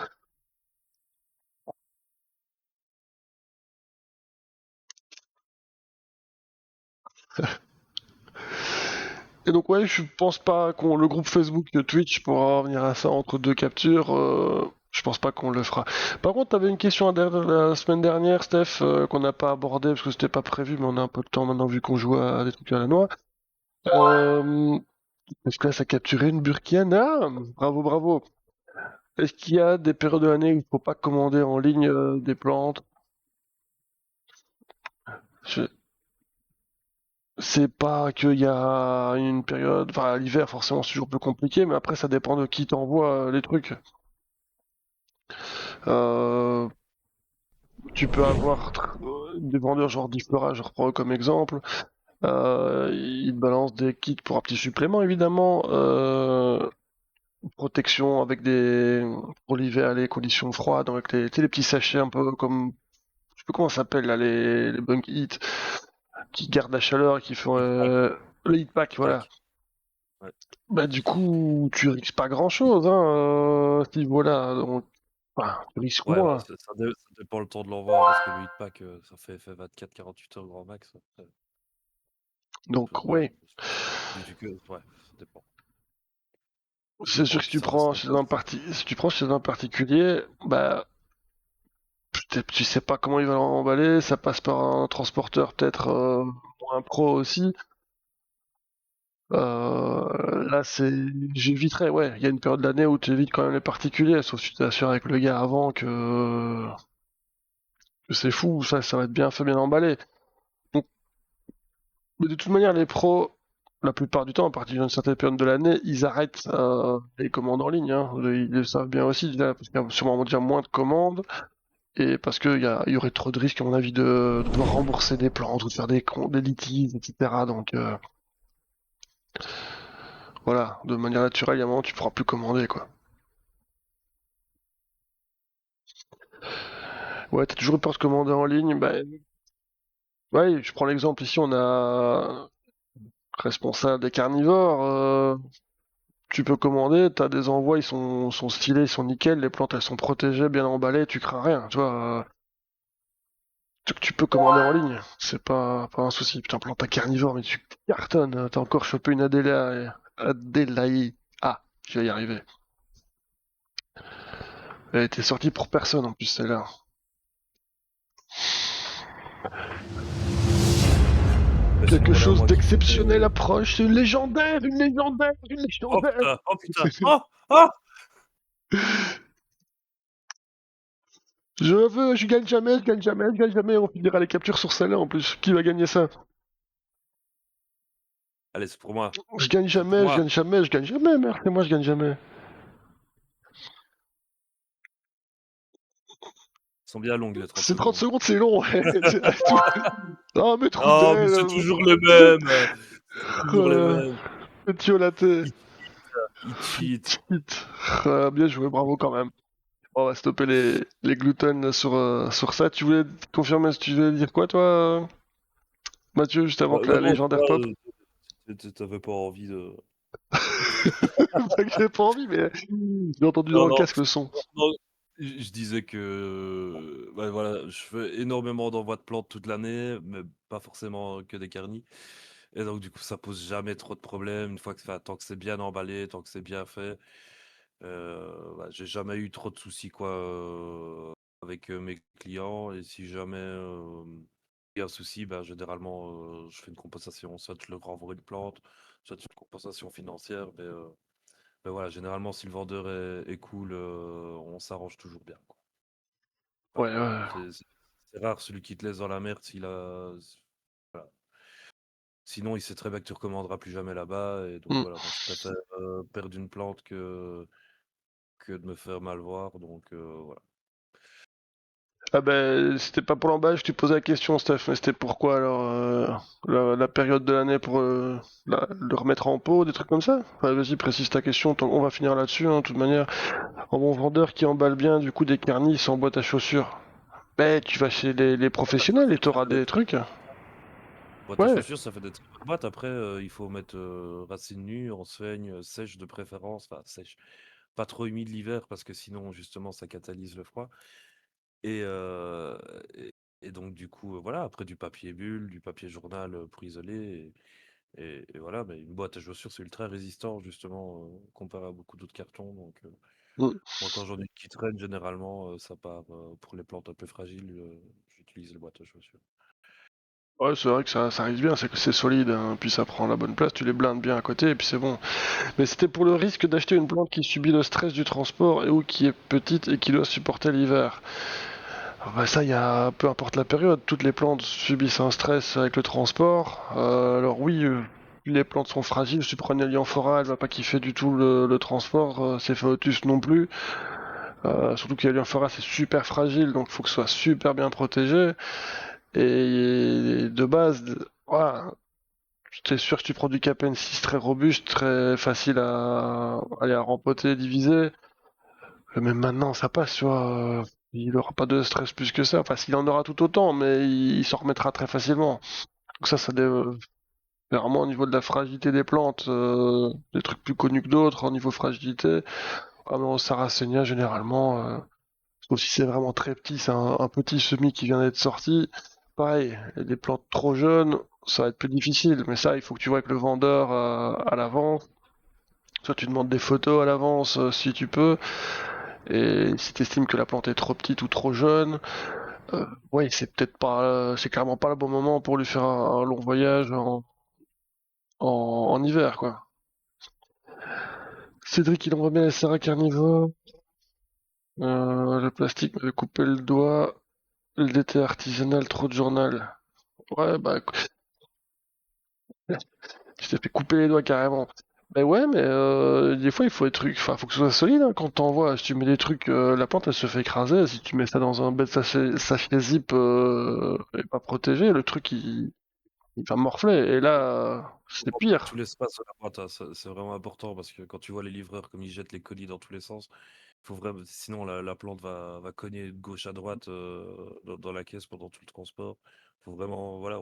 S2: Et donc ouais, je pense pas qu'on le groupe Facebook de Twitch pourra revenir à ça entre deux captures. Je pense pas qu'on le fera. Par contre, t'avais une question la semaine dernière, Steph, qu'on n'a pas abordé parce que c'était pas prévu, mais on a un peu de temps maintenant vu qu'on joue à des trucs à la noix. Euh, Est-ce que là, ça a capturé une Burkiane? Ah, bravo, bravo. Est-ce qu'il y a des périodes de l'année où il faut pas commander en ligne des plantes? Je- C'est pas qu'il y a une période, enfin l'hiver forcément c'est toujours plus compliqué, mais après ça dépend de qui t'envoie les trucs. Euh, Tu peux avoir des vendeurs genre Diflora, je reprends eux comme exemple. Ils te balancent des kits pour un petit supplément évidemment. Protection avec des pour l'hiver, les conditions froides, avec tu sais, les petits sachets un peu comme je sais plus comment ça s'appelle là, les bunk heat qui gardent la chaleur, qui font
S3: Heat pack,
S2: le heat pack,
S3: heat
S2: voilà.
S3: pack. Ouais.
S2: Bah du coup tu risques pas grand chose hein, à ce niveau-là, donc enfin, tu risques
S3: Ouais,
S2: moins.
S3: ça dépend le temps de l'envoi, parce que le heat pack, ça fait 24-48 heures grand max.
S2: Donc
S3: Ouais,
S2: ouais,
S3: ouais, ça dépend. Ça
S2: c'est sûr
S3: dépend,
S2: que si
S3: puis
S2: tu
S3: ça reste
S2: prends
S3: un
S2: chez
S3: peu.
S2: si tu prends chez un particulier, bah peut-être tu sais pas comment il va l'emballer, ça passe par un transporteur peut-être moins pro aussi. Là j'éviterais, ouais, il y a une période de l'année où tu évites quand même les particuliers, sauf si tu t'assures avec le gars avant que c'est fou, ça va être bien fait, bien emballé. Donc Mais de toute manière, les pros, la plupart du temps, à partir d'une certaine période de l'année, ils arrêtent les commandes en ligne. Hein. Ils le savent bien aussi, déjà, parce qu'il y a sûrement déjà moins de commandes, et parce il y aurait trop de risques, à mon avis, de devoir rembourser des plantes ou de faire des litiges, etc. Donc voilà, de manière naturelle, il y a un moment, tu pourras plus commander, quoi. Ouais, t'as toujours eu peur de commander en ligne? Bah, ouais, je prends l'exemple ici, on a responsable des carnivores. Tu peux commander, t'as des envois, sont stylés, ils sont nickel, les plantes elles sont protégées, bien emballées, tu crains rien, tu vois. Tu peux commander en ligne, c'est pas un souci. Putain, plante à carnivore, mais tu cartonnes, t'as encore chopé une Adélaï. Ah, je vais y arriver. Elle était sortie pour personne en plus, celle-là.
S3: Mais sinon,
S2: Quelque
S3: voilà,
S2: chose
S3: moi qui
S2: d'exceptionnel
S3: connais.
S2: approche, c'est une légendaire, une légendaire, une
S3: Oh
S2: légendaire.
S3: putain, oh putain, oh, oh!
S2: Je gagne jamais, je gagne jamais, je gagne jamais. On finira les captures sur celle-là en plus. Qui va gagner ça?
S3: Allez, c'est pour moi.
S2: Je gagne
S3: C'est pour
S2: jamais, je
S3: moi.
S2: gagne jamais, je gagne jamais, merde, et moi je gagne jamais.
S3: Ils sont bien longues les 30
S2: C'est 30
S3: secondes.
S2: secondes, c'est long, ouais. Tout. Oh, mes trous
S3: Oh, mais
S2: d'aile,
S3: c'est toujours les mêmes. C'est toujours les
S2: euh,
S3: mêmes.
S2: Etiolaté.
S3: Ils ils cheat.
S2: Cheat. Bien joué, bravo quand même. On va stopper les gluten là, sur ça. Tu voulais confirmer ce que tu voulais dire quoi, toi, Mathieu, juste avant que
S3: Non,
S2: la
S3: non, c'est
S2: légendaire
S3: pas,
S2: pop?
S3: t'avais pas envie de.
S2: Pas que j'ai pas envie, mais j'ai entendu dans
S3: Non,
S2: le
S3: non,
S2: casque le son.
S3: non, je disais que, ouais, voilà, je fais énormément d'envois de plantes toute l'année, mais pas forcément que des carnis. Et donc, du coup, ça pose jamais trop de problèmes. Une fois que, enfin, tant que c'est bien emballé, tant que c'est bien fait, ouais, j'ai jamais eu trop de soucis, quoi, avec mes clients. Et si jamais il y a un souci, ben, généralement, je fais une compensation. Soit je leur renvoie une plante, soit une compensation financière. Mais voilà, généralement, si le vendeur est cool, on s'arrange toujours bien, quoi.
S2: Ouais,
S3: Enfin,
S2: ouais.
S3: c'est rare celui qui te laisse dans la merde s'il a. Voilà. Sinon, il sait très bien que tu recommanderas plus jamais là-bas. Et donc
S2: Hmm.
S3: voilà, moi je préfère perdre une plante que de me faire mal voir. Donc voilà.
S2: Ah ben, c'était pas pour l'emballage, tu posais la question, Steph, mais c'était pourquoi alors la période de l'année pour le remettre en pot, des trucs comme ça? Enfin, vas-y, précise ta question, on va finir là-dessus, hein, de toute manière. Un bon vendeur qui emballe bien, du coup, des carnis sans boîte à chaussures. Ben, tu vas chez les
S3: Boîte à
S2: professionnels et
S3: chaussures, ça
S2: t'auras
S3: fait des
S2: des
S3: très
S2: trucs.
S3: boîte à
S2: Ouais,
S3: chaussures, ça fait des très bonnes boîtes. Après, il faut mettre racines nues, enseigne, sèche de préférence. Enfin, sèche. Pas trop humide l'hiver parce que sinon, justement, ça catalyse le froid. Et, euh, et, et donc, du coup, voilà, après du papier bulle, du papier journal pour isoler. Et voilà, mais une boîte à chaussures, c'est ultra résistant, justement, comparé à beaucoup d'autres cartons. Donc,
S2: mm.
S3: moi, quand j'en ai qui traînent, généralement, ça part pour les plantes un peu fragiles, j'utilise les boîtes à chaussures.
S2: Ouais, c'est vrai que ça arrive bien, c'est que c'est solide, hein, puis ça prend la bonne place, tu les blindes bien à côté, et puis c'est bon. Mais c'était pour le risque d'acheter une plante qui subit le stress du transport et ou qui est petite et qui doit supporter l'hiver. Ah bah ça, peu importe la période, toutes les plantes subissent un stress avec le transport. Alors oui, les plantes sont fragiles. Si tu prends une Lianphora, elle va pas kiffer du tout le transport. Cephalottus non plus. Surtout que l'Alianphora c'est super fragile, donc il faut que ce soit super bien protégé. Et de base, voilà, t'es sûr que tu prends du Capensis très robuste, très facile à rempoter, diviser. Même maintenant, ça passe, tu vois. Il aura pas de stress plus que ça. Enfin, s'il en aura tout autant, mais il s'en remettra très facilement. Donc c'est vraiment au niveau de la fragilité des plantes, des trucs plus connus que d'autres, au niveau fragilité. Vraiment, au Sarracenia, généralement, sauf si c'est vraiment très petit, c'est un petit semis qui vient d'être sorti. Pareil, des plantes trop jeunes, ça va être plus difficile. Mais ça, il faut que tu vois avec le vendeur à l'avance. Soit tu demandes des photos à l'avance si tu peux. Et si tu estimes que la plante est trop petite ou trop jeune, ouais, c'est peut-être pas, c'est clairement pas le bon moment pour lui faire un long voyage en hiver, quoi. Cédric, il envoie bien les Sarah carnivores. Le plastique m'avait coupé le doigt. Le DT artisanal, trop de journal. Ouais, bah, Tu t'es fait couper les doigts carrément. Mais ouais, mais des fois il faut des trucs, enfin faut que ce soit solide hein, quand t'envoies. Si tu mets des trucs, la plante elle se fait écraser. Si tu mets ça dans un bête sachet zip et pas protégé, le truc il va morfler. Et là,
S3: Faut
S2: c'est
S3: remplir tout
S2: pire.
S3: l'espace de la boîte, hein, c'est vraiment important parce que quand tu vois les livreurs comme ils jettent les colis dans tous les sens, faut vraiment, sinon la plante va cogner de gauche à droite dans la caisse pendant tout le transport. Faut vraiment, voilà,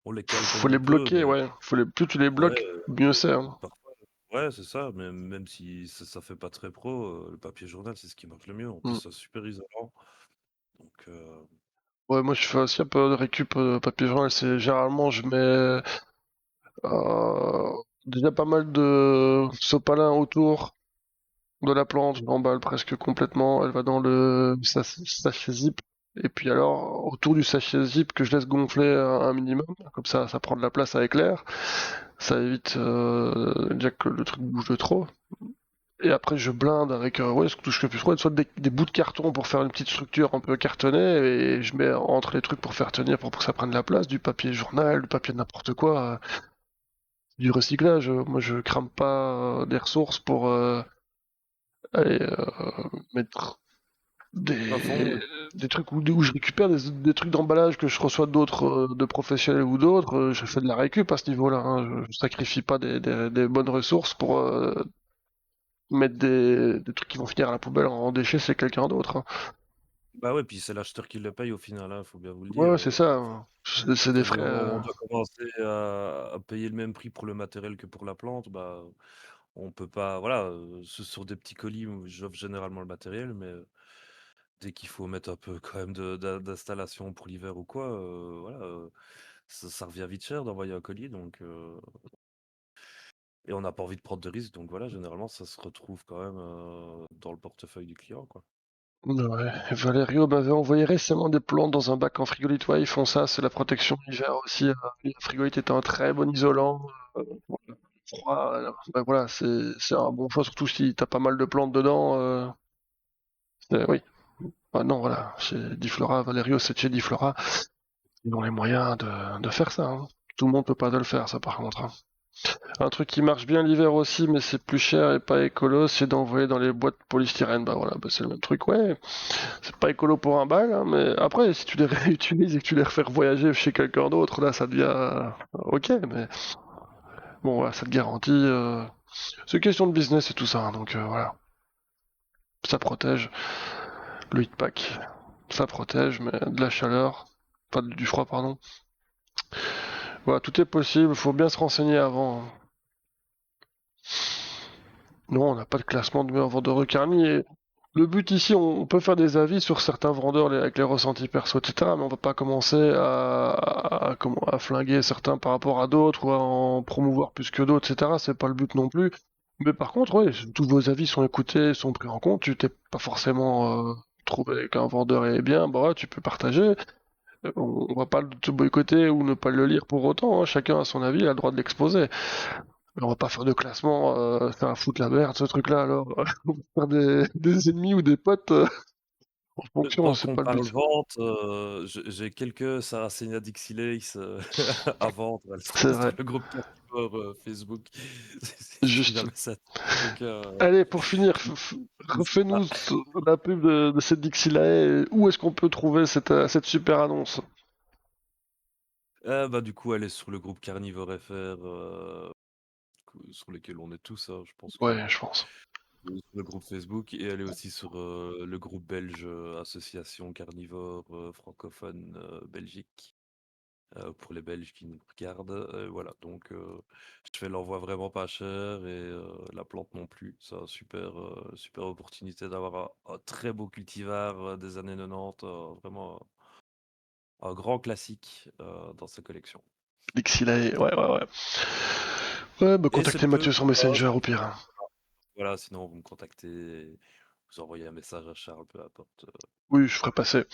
S3: on les cale comme
S2: Faut
S3: on
S2: les
S3: peut,
S2: bloquer,
S3: mais
S2: ouais. Plus tu les
S3: ouais,
S2: bloques, mieux c'est, hein.
S3: parfois, ouais, c'est ça, même si ça fait pas très pro, le papier journal, c'est ce qui marche le mieux. En plus,
S2: Mm.
S3: c'est super isolant. Donc,
S2: Ouais, moi je fais aussi un peu de récup papier journal. C'est généralement je mets euh, déjà pas mal de sopalin autour de la plante, je l'emballe presque complètement, elle va dans le sachet zip, et puis alors autour du sachet zip que je laisse gonfler un minimum, comme ça prend de la place avec l'air, ça évite déjà que le truc bouge de trop. Et après je blinde avec ouais, ce que touche le plus froid, soit des bouts de carton pour faire une petite structure un peu cartonnée, et je mets entre les trucs pour faire tenir, pour que ça prenne de la place, du papier journal, du papier de n'importe quoi, du recyclage. Moi je crame pas des ressources pour aller mettre
S3: à fond,
S2: des, des trucs où je récupère des trucs d'emballage que je reçois d'autres, de professionnels ou d'autres, je fais de la récup à ce niveau-là, hein. Je sacrifie pas des bonnes ressources pour mettre des trucs qui vont finir à la poubelle en déchets, c'est quelqu'un d'autre, hein.
S3: bah ouais, puis c'est l'acheteur qui le paye au final, hein, faut bien vous le
S2: Ouais,
S3: dire.
S2: ouais, c'est ça, hein. C'est des
S3: Si
S2: frais.
S3: on doit commencer à payer le même prix pour le matériel que pour la plante, bah, on peut pas, voilà, sur des petits colis, j'offre généralement le matériel, mais dès qu'il faut mettre un peu quand même d'installation pour l'hiver ou quoi, voilà, ça revient vite cher d'envoyer un colis, donc et on n'a pas envie de prendre de risques, donc voilà, généralement, ça se retrouve quand même dans le portefeuille du client, quoi.
S2: Ouais, Valerio m'avait envoyé récemment des plantes dans un bac en frigolite. Ouais, ils font ça, c'est la protection hiver aussi. La frigolite est un très bon isolant. Pour le froid, ben voilà, c'est un bon choix, surtout si t'as pas mal de plantes dedans. Oui. Ah non, voilà, chez Diflora, Valerio, c'est chez Diflora. Ils ont les moyens de faire ça, hein. Tout le monde peut pas de le faire, ça par contre, hein. Un truc qui marche bien l'hiver aussi, mais c'est plus cher et pas écolo, c'est d'envoyer dans les boîtes polystyrène. Bah voilà, bah c'est le même truc, ouais. C'est pas écolo pour un bal, hein, mais après, si tu les réutilises et que tu les refais voyager chez quelqu'un d'autre, là, ça devient ok, mais bon, voilà, ça te garantit. C'est question de business et tout ça, hein, donc voilà. Ça protège. Le heatpack, ça protège, mais de la chaleur, pas du froid, pardon. Voilà, tout est possible, faut bien se renseigner avant, hein. Non, on n'a pas de classement de meilleurs vendeurs de carnis. Et le but ici, on peut faire des avis sur certains vendeurs avec les ressentis perso, etc. Mais on va pas commencer à flinguer certains par rapport à d'autres ou à en promouvoir plus que d'autres, etc. C'est pas le but non plus. Mais par contre, ouais, tous vos avis sont écoutés, sont pris en compte. Tu t'es pas forcément trouvé qu'un vendeur est bien, bah ouais, tu peux partager. On va pas te boycotter ou ne pas le lire pour autant, hein. Chacun a son avis, il a le droit de l'exposer. Mais on va pas faire de classement, faire foutre la merde, ce truc-là, alors. On va faire des ennemis ou des potes en fonction,
S3: Tant
S2: c'est
S3: qu'on
S2: pas le
S3: parle
S2: but.
S3: vente, j'ai quelques Sarracenia Dixileis à vendre. Elles
S2: C'est
S3: sont sur
S2: vrai,
S3: le groupe Carnivore Facebook, si
S2: juste.
S3: jamais ça donc
S2: Allez, pour finir,
S3: n'hésite pas.
S2: refais-nous la pub de cette Dixilae. Où est-ce qu'on peut trouver cette super annonce?
S3: Bah, du coup, elle est sur le groupe Carnivore FR, sur lequel on est tous, hein. Je pense que
S2: Ouais, je pense.
S3: sur le groupe Facebook et elle est aussi sur, le groupe belge, Association Carnivore, francophone, Belgique. Pour les Belges qui nous regardent, voilà donc je fais l'envoi vraiment pas cher et la plante non plus. C'est un super opportunité d'avoir un très beau cultivar, des années 90, vraiment un grand classique, dans sa collection
S2: Dixilae, ouais, ouais, ouais. Ouais, bah
S3: et c'est
S2: contactez
S3: peu
S2: Mathieu sur Messenger au pire, hein.
S3: voilà, sinon vous me contactez, vous envoyez un message à Charles, peu importe,
S2: Oui, je ferai passer.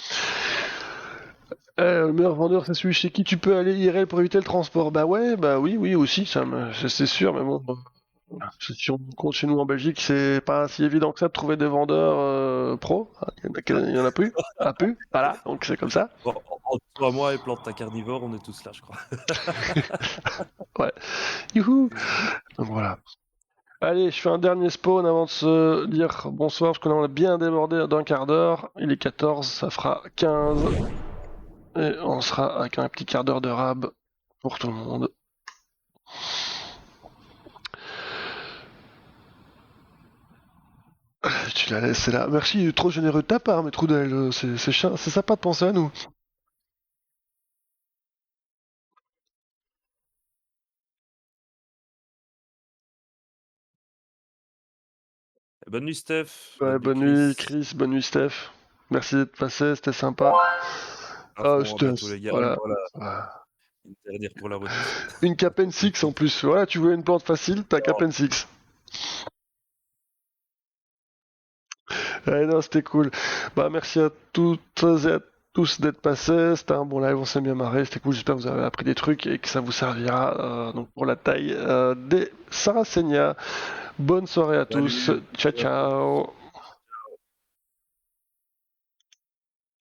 S2: Le meilleur vendeur, c'est celui chez qui tu peux aller IRL pour éviter le transport. Bah ouais, bah oui, oui aussi, c'est sûr, mais bon. Si on compte chez nous en Belgique, c'est pas si évident que ça de trouver des vendeurs pros. Il y en a plus. Voilà, donc c'est comme ça.
S3: Bon, entre toi, moi et plante ta carnivore, on est tous là, je crois.
S2: Ouais. Youhou. Donc voilà. Allez, je fais un dernier spawn avant de se dire bonsoir, parce qu'on a bien débordé d'un quart d'heure. Il est 14, ça fera 15. Et on sera avec un petit quart d'heure de rab pour tout le monde. Tu la laisses là. Merci, trop généreux de ta part, mais Trudel, c'est sympa de penser à nous.
S3: Bonne nuit, Steph.
S2: Ouais, bonne nuit, Chris, bonne nuit, Steph. Merci d'être passé, c'était sympa.
S3: À fond, à bientôt, les gars.
S2: Voilà.
S3: Voilà. Une dernière pour la route.
S2: Une Capen 6 en plus. Voilà, tu voulais une plante facile, t'as Capen 6. Ouais, non, c'était cool. Bah, merci à toutes et à tous d'être passés. C'était un bon live, on s'est bien marré. C'était cool. J'espère que vous avez appris des trucs et que ça vous servira donc pour la taille des Saracenia. Bonne soirée à tous. Ciao, ciao.